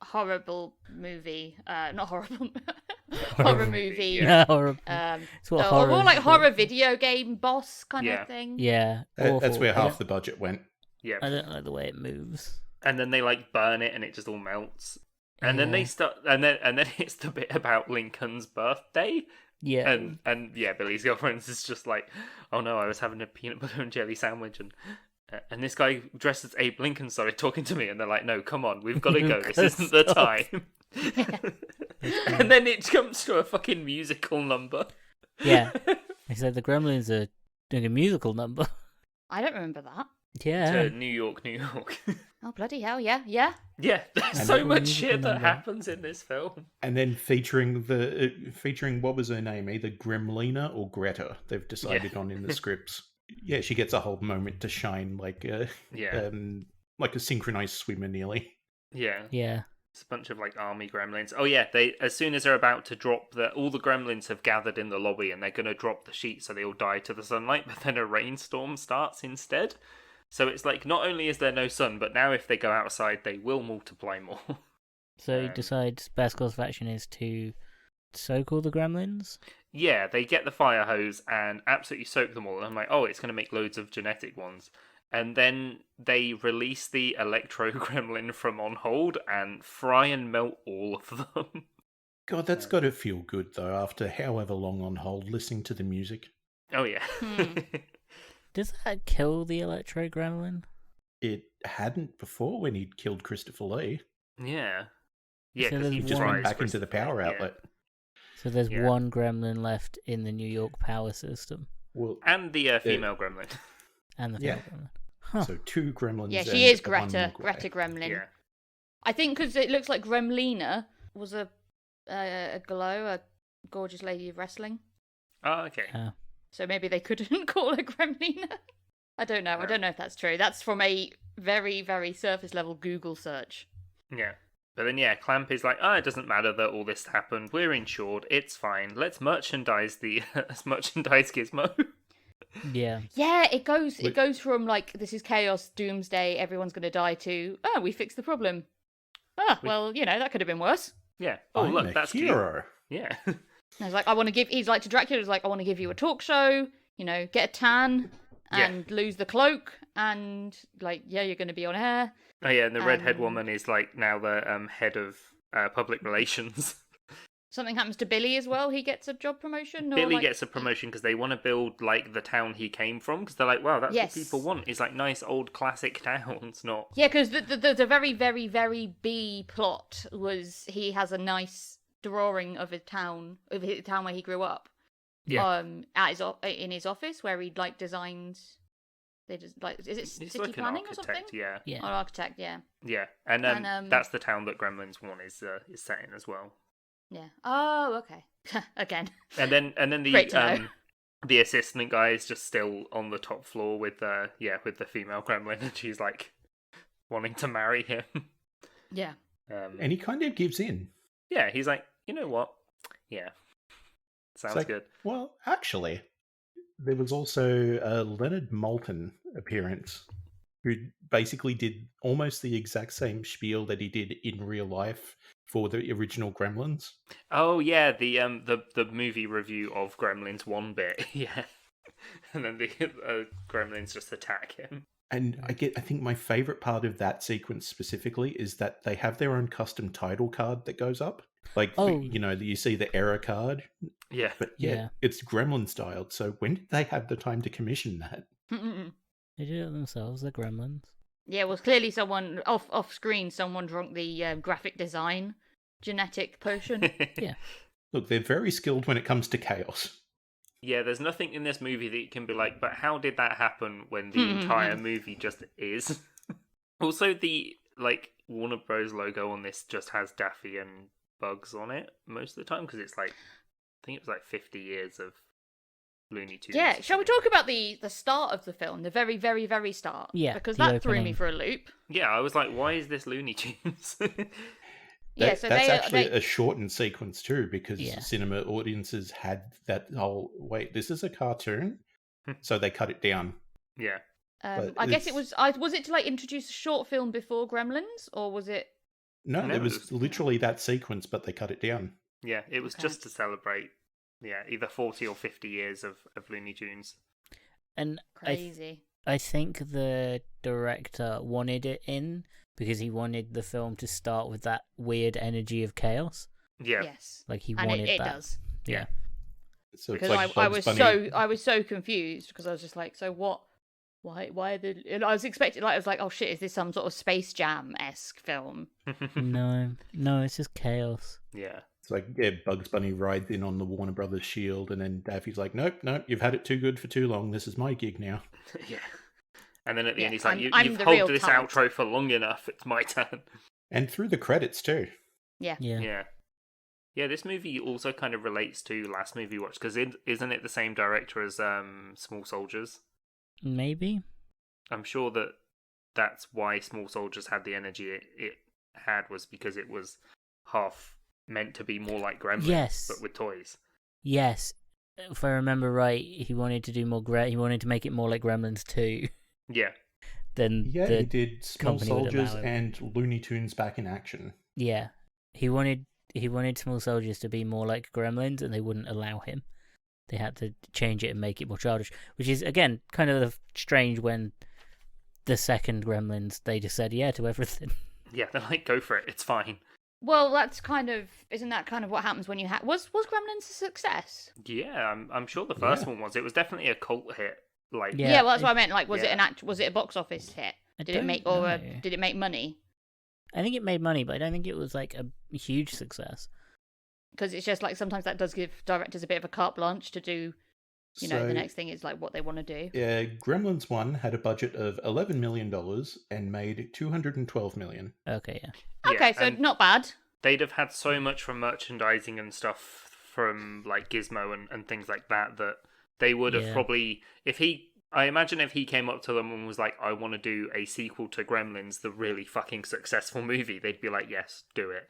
horrible movie. Not horrible. horror movie. No, horror. It's what Or horror more is like for. horror video game boss kind Yeah. of thing. Yeah, That's awful. where I half don't- the budget went. Yeah. I don't like the way it moves. And then they like burn it and it just all melts. And then they Yeah. start and then it's the bit about Lincoln's birthday. Yeah. And yeah, Billy's girlfriend is just like, "Oh no, I was having a peanut butter and jelly sandwich and this guy dressed as Abe Lincoln started talking to me," and they're like, "No, come on, we've got to go. This isn't the Stop. time." And then it comes to a fucking musical number. Yeah. They said the Gremlins are doing a musical number. I don't remember that. Yeah. To New York, New York. Oh, bloody hell, yeah, yeah. Yeah, there's And so then much musical shit that number. happens in this film. And then featuring what was her name? Either Gremlina or Greta. They've decided on in the scripts. Yeah, she gets a whole moment to shine, like a synchronized swimmer nearly. Yeah. Yeah. It's a bunch of like army gremlins. Oh yeah, they as soon as they're about to drop all the gremlins have gathered in the lobby and they're gonna drop the sheet so they all die to the sunlight, but then a rainstorm starts instead. So it's like not only is there no sun, but now if they go outside they will multiply more. So he decides best course of action is to soak all the Gremlins. Yeah, they get the fire hose and absolutely soak them all. And I'm like, oh, it's gonna make loads of genetic ones. And then they release the Electro Gremlin from on hold and fry and melt all of them. God, that's got to feel good though. After however long on hold, listening to the music. Oh yeah. Does that kill the Electro Gremlin? It hadn't before when he'd killed Christopher Lee. Yeah. Yeah, So because there's he He just one- went fries back into the power yeah. outlet. So there's Yeah. one Gremlin left in the New York power system. Well, And the female gremlin. And the Yeah. female Gremlin. Huh. so 2 gremlins. Yeah, and she is one Greta. Mogwai. Greta Gremlin. Yeah. I think because it looks like Gremlina was a glow, a gorgeous lady of wrestling. Oh, okay. So maybe they couldn't call her Gremlina. I don't know. I don't know if that's true. That's from a very, very surface level Google search. Yeah. But then, Clamp is like, it doesn't matter that all this happened. We're insured. It's fine. Let's merchandise let's merchandise Gizmo. Yeah. Yeah, it goes from like, this is chaos, doomsday, everyone's gonna die, to, we fixed the problem. Well, that could have been worse. Yeah. Oh, I'm look, that's hero. cute. Yeah. I was like, he's like to Dracula, he's like, I want to give you a talk show, get a tan and lose the cloak, and like, you're going to be on air. Oh yeah, and the redhead woman is like now the head of public relations. Something happens to Billy as well. He gets a job promotion. Billy gets a promotion because they want to build like the town he came from. Because they're like, wow, that's what people want. Is like nice old classic towns, not. Yeah, because the very, very, very B plot was he has a nice drawing of the town where he grew up. Yeah. In his office where he like designs. They just like, is it He's city like planning an or something? Yeah. Yeah. Or architect, yeah. Yeah, and that's the town that Gremlins 1 is set in as well. Yeah. Oh, okay. Again. And then Great to know. the assistant guy is just still on the top floor with the female gremlin, and she's like wanting to marry him. Yeah. And he kind of gives in. Yeah, he's like, you know what? Yeah, sounds good. Well, actually, there was also a Leonard Maltin appearance who basically did almost the exact same spiel that he did in real life for the original Gremlins. Oh yeah, the movie review of Gremlins 1 bit, yeah. And then the Gremlins just attack him. And I think my favorite part of that sequence specifically is that they have their own custom title card that goes up. Like, you see the error card. Yeah. But it's Gremlin styled. So when did they have the time to commission that? They did it themselves, the Gremlins. Yeah, well, clearly someone off screen, someone drunk the graphic design genetic potion. Yeah. Look, they're very skilled when it comes to chaos. Yeah, there's nothing in this movie that you can be like, but how did that happen when the entire movie just is? Also, the Warner Bros. Logo on this just has Daffy and Bugs on it most of the time, because it's like, I think it was like 50 years of Looney Tunes. Yeah, shall we talk about the start of the film, the very, very, very start? Yeah, because the that threw me opening. for a loop. Yeah, I was like, why is this Looney Tunes? So that's actually a shortened sequence too, because Yeah. cinema audiences had that whole, wait, this is a cartoon? So they cut it down. Yeah. But I guess it was it to like introduce a short film before Gremlins, or was it? No, No, it it was was- literally that sequence, but they cut it down. Yeah, it was Okay. just to celebrate, either 40 or 50 years of Looney Tunes. And Crazy. I think the director wanted it in because he wanted the film to start with that weird energy of chaos. Yeah. Yes. Like he And wanted it that. does. Yeah. So it's Because like I Bugs was Bunny. I was so confused, because I was just like, so what? Why the? And I was expecting, I was like, oh shit, is this some sort of Space Jam-esque film? No, it's just chaos. Yeah. It's like, Bugs Bunny rides in on the Warner Brothers shield, and then Daffy's like, nope, you've had it too good for too long. This is my gig now. Yeah. And then at the Yeah, end, he's like, I'm you've the held real this talent." outro for long enough. It's my turn. And through the credits too. Yeah. Yeah, this movie also kind of relates to last movie watch, because isn't it the same director as Small Soldiers? Maybe. I'm sure that's why Small Soldiers had the energy it had, was because it was half meant to be more like Gremlins, Yes. but with toys. Yes. If I remember right, he wanted to do more. He wanted to make it more like Gremlins 2 Yeah. than Yeah, the he did Small company would Soldiers allow him. and Looney Tunes back in action. Yeah, he wanted Small Soldiers to be more like Gremlins, and they wouldn't allow him. They had to change it and make it more childish, which is again kind of strange. When the second Gremlins, they just said yeah to everything. Yeah, they're like, go for it. It's fine. Well, isn't that kind of what happens when you was Gremlins a success? Yeah, I'm sure the first one was. It was definitely a cult hit. Like, Yeah. Yeah, well, that's what I meant. Like, was Yeah. was it a box office hit? I Did it don't make know. did it make money? I think it made money, but I don't think it was like a huge success. Because it's just like sometimes that does give directors a bit of a carte blanche to do. The So, next thing is like what they want to do. Gremlins 1 had a budget of $11 million and made $212 million. Okay, yeah. yeah, Okay, so and not bad. they'd have had so much from merchandising and stuff from like Gizmo and things like that they would have Yeah. probably, if he I imagine if he came up to them and was like, I want to do a sequel to Gremlins, the really fucking successful movie, they'd be like, yes, do it.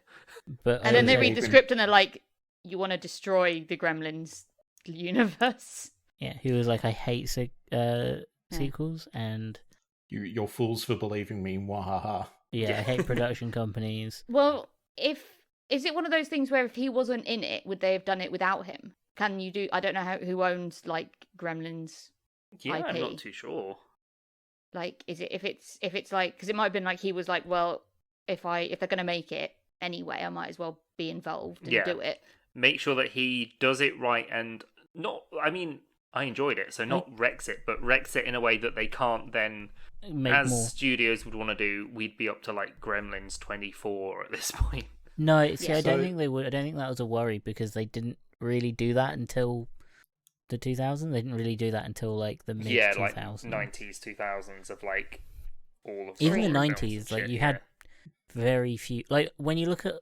But And then they also- read the script and they're like, you want to destroy the Gremlins universe? Yeah, he was like, I hate sequels, and You're fools for believing me. Wahaha. yeah, I hate production companies. Well, is it one of those things where if he wasn't in it, would they have done it without him? Can you do? I don't know who owns like Gremlins. Yeah, I'm IP. not too sure. Like, is it if it's like, because it might have been like he was like, well, if they're gonna make it anyway, I might as well be involved and do it. Make sure that he does it right and not. I mean, I enjoyed it, so not wrecks it, but wrecks it in a way that they can't then. Make as more. studios would want to do, we'd be up to like Gremlins 24 at this point. No, see, Yeah. I don't So- think they would. I don't think that was a worry because they didn't really do that until the 2000s. They didn't really do that until like the mid 2000s. Like 90s, 2000s of like all of Even the horror films 90s, and like shit, you had very few. Like when you look at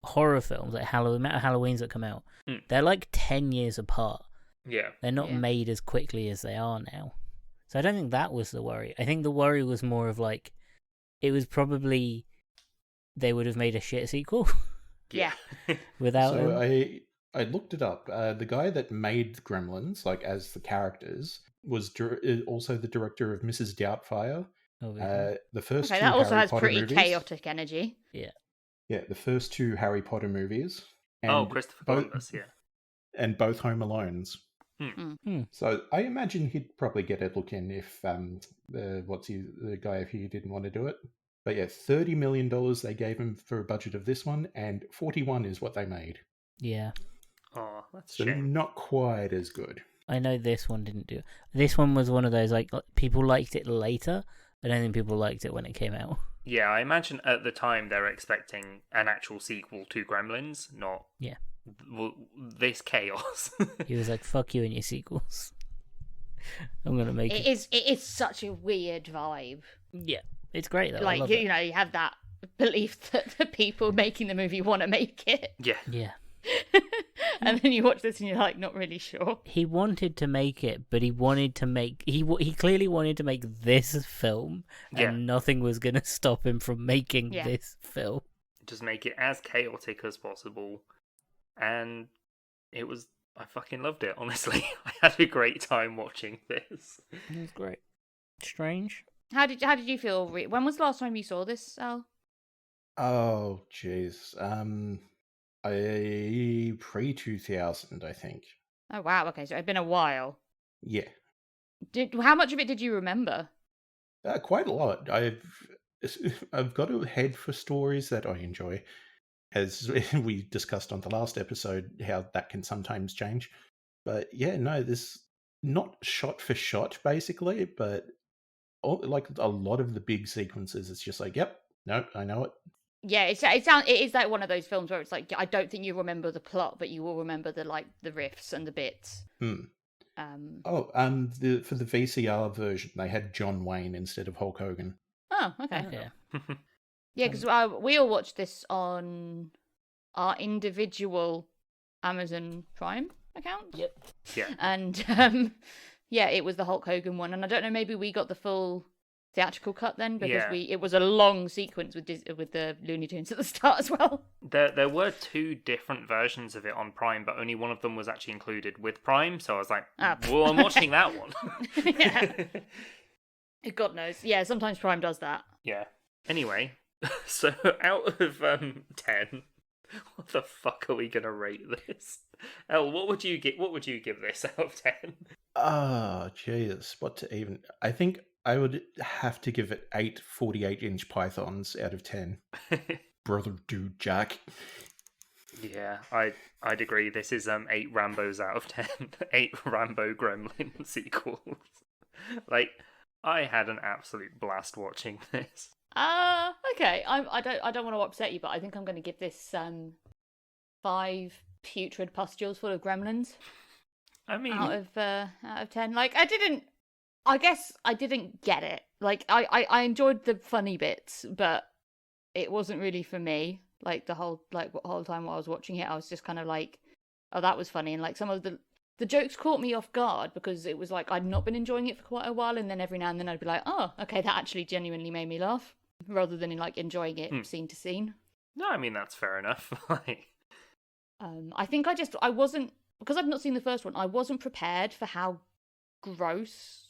horror films, like the amount of Halloweens that come out, they're like 10 years apart. Yeah. They're not Yeah. made as quickly as they are now. So I don't think that was the worry. I think the worry was more of like, it was probably they would have made a shit sequel Yeah. without So him. I looked it up. The guy that made Gremlins, like as the characters, was also the director of Mrs. Doubtfire. Obviously. The first Okay, two that also Harry has Potter pretty movies. chaotic energy. Yeah, the first two Harry Potter movies. Oh, and Christopher both- Columbus, yeah. And both Home Alones. So I imagine he'd probably get a look in if the guy if he didn't want to do it. But yeah, $30 million they gave him for a budget of this one, and 41 is what they made. Yeah. Oh, that's a So shame. not quite as good. I know this one didn't do it. This one was one of those, like, people liked it later. I don't think people liked it when it came out. Yeah, I imagine at the time they were expecting an actual sequel to Gremlins, not Yeah. this chaos. He was like, fuck you and your sequels. I'm going to make it. It is such a weird vibe. Yeah. It's great, though. I Like, love you it. know, you have that belief that the people making the movie want to make it. Yeah. Yeah. And then you watch this and you're like, not really sure. He wanted to make it, but he wanted to make... He clearly wanted to make this film, and Yeah. nothing was going to stop him from making Yeah. this film. Just make it as chaotic as possible. And it was... I fucking loved it, honestly. I had a great time watching this. It was great. Strange. How did you feel? When was the last time you saw this, Al? Oh, jeez. I pre-2000, I think. Oh wow, okay, so it's been a while. Yeah, How much of it did you remember? quite a lot. I've got a head for stories that I enjoy, as we discussed on the last episode, how that can sometimes change. But yeah, no, this not shot for shot, basically, but like a lot of the big sequences, it's just like, yep, no, I know it. Yeah, it is like one of those films where it's like I don't think you remember the plot, but you will remember the riffs and the bits. For the VCR version, they had John Wayne instead of Hulk Hogan. Oh, okay. Yeah. Yeah, because we all watched this on our individual Amazon Prime accounts. Yep. Yeah. And yeah, it was the Hulk Hogan one, and I don't know, maybe we got the full theatrical cut then because Yeah. it was a long sequence with the Looney Tunes at the start as well. There were two different versions of it on Prime, but only one of them was actually included with Prime, so I was like, Ah. well, I'm watching that one. Yeah. God knows. Yeah, sometimes Prime does that. Yeah. Anyway, so out of 10, what the fuck are we gonna rate this? Elle, what would you give this out of 10? Oh, Jesus. What to even... I think I would have to give it 8 48-inch pythons out of 10. Brother dude Jack. Yeah, I'd agree. This is 8 Rambos out of 10. 8 Rambo Gremlin sequels. Like, I had an absolute blast watching this. Okay. I don't want to upset you, but I think I'm going to give this 5 putrid pustules full of gremlins I mean, out of 10. Like, I guess I didn't get it. Like, I enjoyed the funny bits, but it wasn't really for me. Like the whole time while I was watching it, I was just kind of like, oh, that was funny. And like some of the the jokes caught me off guard because it was like I'd not been enjoying it for quite a while, and then every now and then I'd be like, oh, okay, that actually genuinely made me laugh, rather than like enjoying it scene to scene. No, I mean, that's fair enough. Like, I think I wasn't, because I've not seen the first one, I wasn't prepared for how gross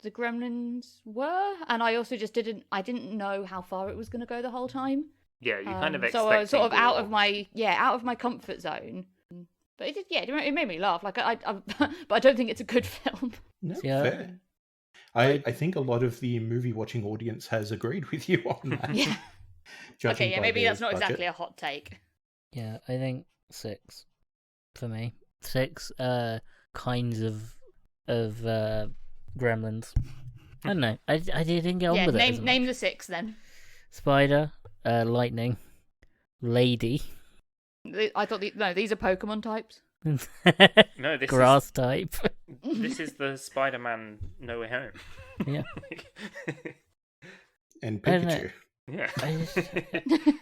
the Gremlins were, and I also just didn't know how far it was going to go the whole time. yeah, you kind of So I was sort of expecting out of my comfort zone. But it made me laugh. Like but I don't think it's a good film. No, Yeah. fair. I think a lot of the movie watching audience has agreed with you on that. Yeah. Judging Okay, yeah, by maybe their that's not budget. exactly a hot take. Yeah, I think 6 for me. 6 kinds of gremlins. I don't know. I didn't get on Yeah, with it. as name much. the 6 then. Spider, lightning, lady, I thought these are Pokemon types. No, this grass type. this is the Spider-Man No Way Home. Yeah. And I don't know. Pikachu. Yeah.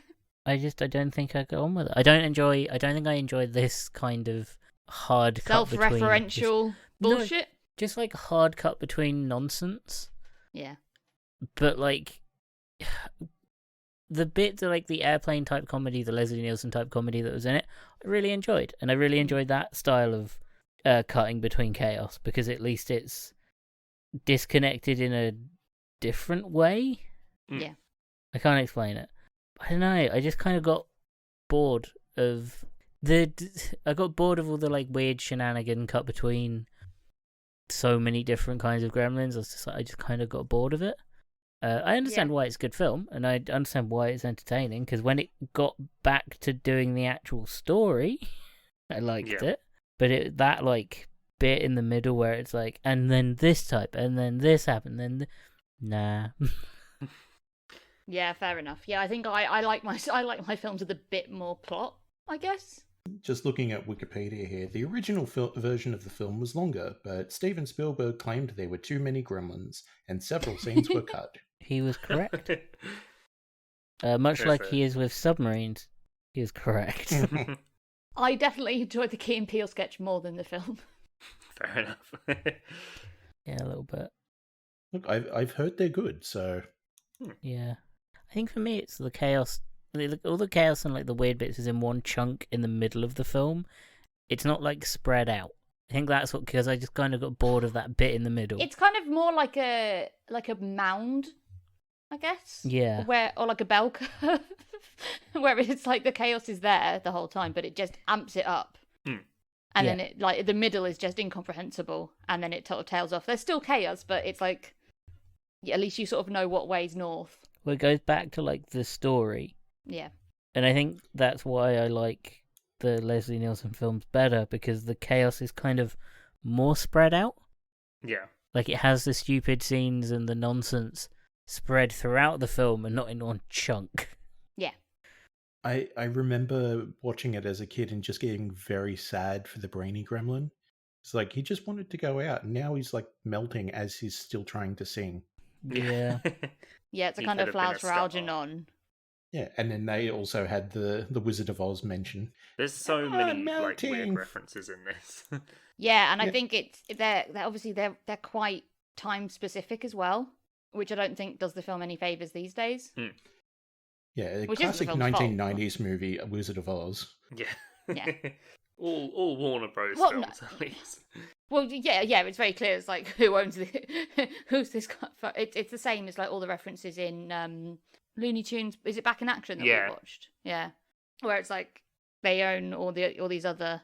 I don't think I got on with it. I don't think I enjoy this kind of hard cut between Self-referential bullshit. just like hard cut between nonsense. Yeah. But like the bit that like the airplane type comedy, the Leslie Nielsen type comedy that was in it, I really enjoyed. And I really enjoyed that style of cutting between chaos, because at least it's disconnected in a different way. Yeah. I can't explain it. I don't know. I just kind of got bored of I got bored of all the like weird shenanigan cut between so many different kinds of gremlins. I just kind of got bored of it. I understand why it's a good film, and I understand why it's entertaining, because when it got back to doing the actual story, I liked it. But that like bit in the middle where it's like, and then this type, and then this happened, then nah. Yeah, fair enough. Yeah, I think I like my films with a bit more plot, I guess. Just looking at Wikipedia here, the original version of the film was longer, but Steven Spielberg claimed there were too many gremlins, and several scenes were cut. He was correct. Much like he is with submarines, he was correct. I definitely enjoyed the Key and Peele sketch more than the film. Fair enough. Yeah, a little bit. Look, I've heard they're good, so Yeah. I think for me it's the chaos. All the chaos and like the weird bits is in one chunk in the middle of the film. It's not like spread out. I think that's what, because I just kind of got bored of that bit in the middle. It's kind of more like a mound, I guess. Yeah. Or like a bell curve, where it's like the chaos is there the whole time, but it just amps it up. And then it like the middle is just incomprehensible, and then it sort of tails off. There's still chaos, but it's like at least you sort of know what way's north. Well, it goes back to like the story. Yeah. And I think that's why I like the Leslie Nielsen films better, because the chaos is kind of more spread out. Yeah. Like it has the stupid scenes and the nonsense spread throughout the film and not in one chunk. Yeah. I remember watching it as a kid and just getting very sad for the brainy gremlin. It's like he just wanted to go out, and now he's like melting as he's still trying to sing. Yeah. Yeah, it's a He kind could of have been Flowers a for step Algernon. Yeah, and then they also had the Wizard of Oz mention. There's so many like melting. weird references in this. Yeah, and I Yeah. think they're obviously they're quite time specific as well, which I don't think does the film any favors these days. Yeah, a Which isn't the classic film's fault, 1990s movie, A Wizard of Oz. Yeah. Yeah. all Warner Bros. Well, films, at least. Well, yeah, it's very clear. It's like who owns who's this guy? It's the same as like all the references in Looney Tunes. Is it Back in Action that we watched? Yeah, where it's like they own all these other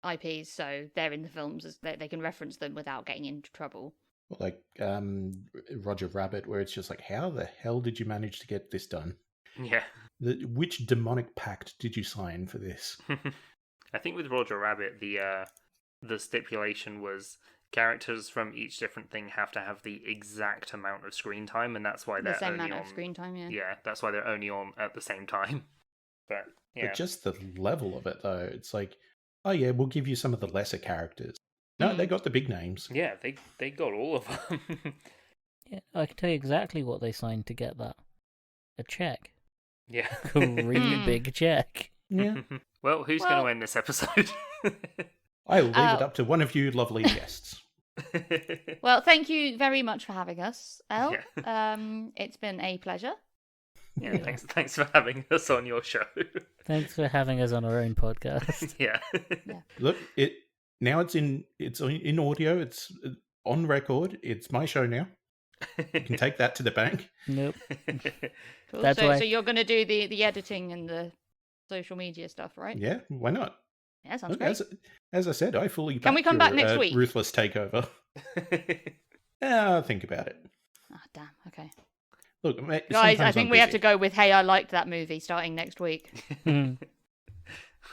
IPs, so they're in the films as they can reference them without getting into trouble. Like Roger Rabbit, where it's just like, how the hell did you manage to get this done? Yeah. Which demonic pact did you sign for this? I think with Roger Rabbit, the stipulation was characters from each different thing have to have the exact amount of screen time, and that's why they're The same only amount on of screen time, yeah. Yeah, that's why they're only on at the same time. But yeah, But just the level of it, though, it's like, oh yeah, we'll give you some of the lesser characters. No, they got the big names. yeah, they got all of them. Yeah, I can tell you exactly what they signed to get that. A check. Yeah, A really big check. Yeah. Well, who's going to end this episode? I'll leave it up to one of you lovely guests. Well, thank you very much for having us, Elle. Yeah. It's been a pleasure. Yeah, thanks for having us on your show. Thanks for having us on our own podcast. Yeah. Look, it's in audio. It's on record. It's my show now. You can take that to the bank. Nope. Cool. That's so why- you're going to do the editing and the social media stuff, right? Yeah, why not? Yeah, sounds Look, great. as I said, I fully Can we back come back your, next week? ruthless takeover. Think about it. Ah, damn. Okay. Look, Guys, I sometimes think I'm we have to busy. go with "Hey, I liked that movie" starting next week. Hmm.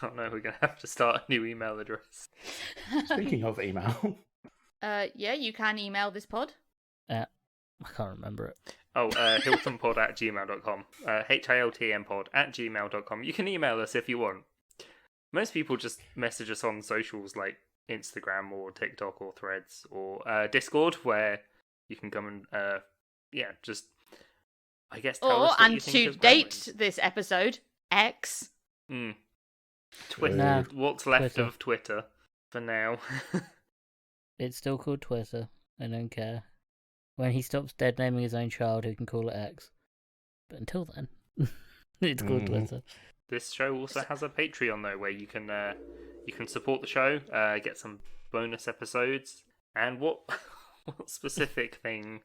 Oh no, we're gonna have to start a new email address. Speaking of email, Yeah, you can email this pod. I can't remember it. Oh, hiltonpod@gmail.com. hiltmpod@gmail.com. You can email us if you want. Most people just message us on socials like Instagram or TikTok or Threads or Discord, where you can come and just I guess tell us what you think to of date Gremlins. this episode, X. Twitter. Nah, What's left Twitter. of Twitter for now? It's still called Twitter. I don't care. When he stops dead naming his own child, he can call it X. But until then, it's called Twitter. This show also has a Patreon though, where you can support the show, get some bonus episodes, and what specific thing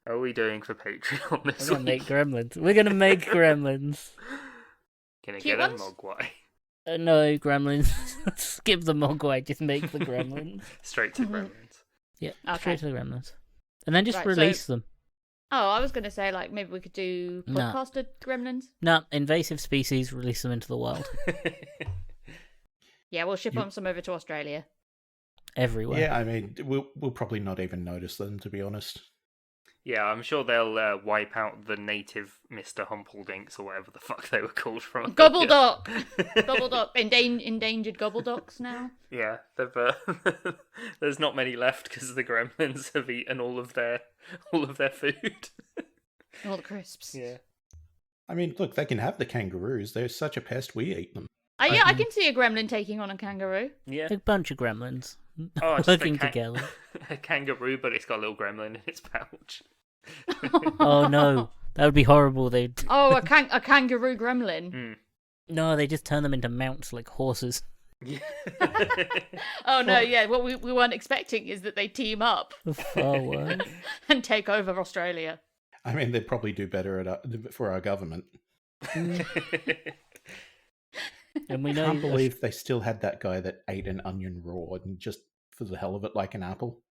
are we doing for Patreon this We're gonna make week? Gremlins. We're gonna make Gremlins. Gonna Cute get a ones? Mogwai No, Gremlins. Skip the Mogwai. Just make the Gremlins. straight to Gremlins. Yeah, Okay. straight to the Gremlins. And then just Right, so- release them. Oh, I was going to say, like, maybe we could do No. podcasted gremlins. No, invasive species, release them into the wild. Yeah, we'll ship some over to Australia. Everywhere. yeah, I mean, we'll probably not even notice them, to be honest. Yeah, I'm sure they'll wipe out the native Mr. Humpeldinks or whatever the fuck they were called from. Gobbledock! Gobbledock. Endangered gobbledocks now. Yeah, there's not many left because the Gremlins have eaten all of their food. All the crisps. Yeah. I mean, look, they can have the kangaroos. They're such a pest, we eat them. Yeah, I can see a gremlin taking on a kangaroo. Yeah. A bunch of gremlins Oh, just working together. a kangaroo, but it's got a little gremlin in its pouch. Oh no, that would be horrible. They'd Oh, a kangaroo gremlin. Mm. no, they just turn them into mounts like horses. Yeah. Oh no, yeah. What we weren't expecting is that they team up Oh, wow. and take over Australia. I mean, they'd probably do better for our government. And we I know can't believe they still had that guy that ate an onion raw and just for the hell of it, like an apple.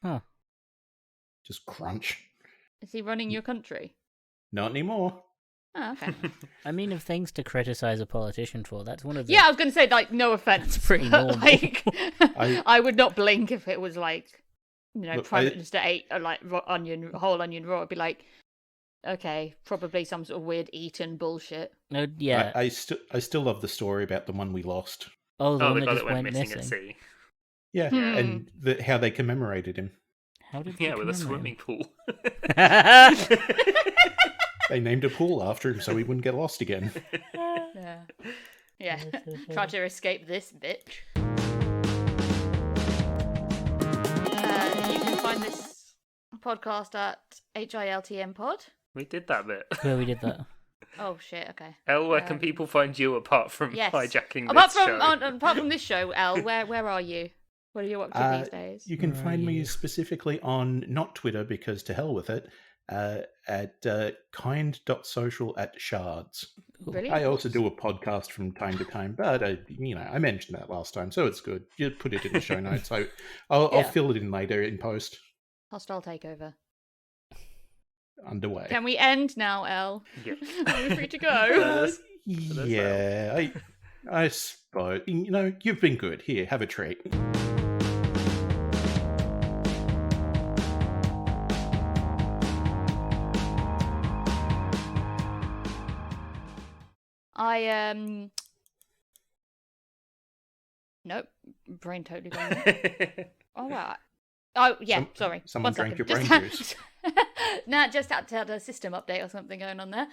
Huh. Just crunch. Is he running your country? Not anymore. Oh, okay. I mean, of things to criticize a politician for, that's one of the. Yeah, I was going to say, like, no offense. That's pretty but, normal. like, I- I would not blink if it was like, you know, Look, Prime I- Minister ate a whole onion raw. I'd be like, okay, probably some sort of weird Eton bullshit. No, yeah. I still love the story about the one we lost. Oh, the Oh, one the that guy just that went went missing missing. at sea. Yeah, Hmm. and how they commemorated him. How did Yeah, they with a commemorate swimming pool. him? They named a pool after him so he wouldn't get lost again. Yeah. Yeah. Try to escape this bitch. You can find this podcast at HILTM Pod. We did that bit. Where we did that. Oh shit, okay. Elle, where can people find you apart from Yes. hijacking this Apart from show? apart from this show, Elle, where are you? What are you up to these days? You can Where are find me you? specifically on, not Twitter, because to hell with it, at kind.social@shards. Brilliant. I also do a podcast from time to time, but I mentioned that last time, so it's good. You put it in the show notes. I'll Yeah. fill it in later in post. Hostile takeover. Underway. Can we end now, Elle? Yeah. Are we free to go? us. Yeah, I suppose. You've been good. Here, have a treat. Nope. Brain totally gone. Oh wow. Oh yeah, sorry. someone 1 drank second. your Just brain had- juice. Nah, just had to have a system update or something going on there.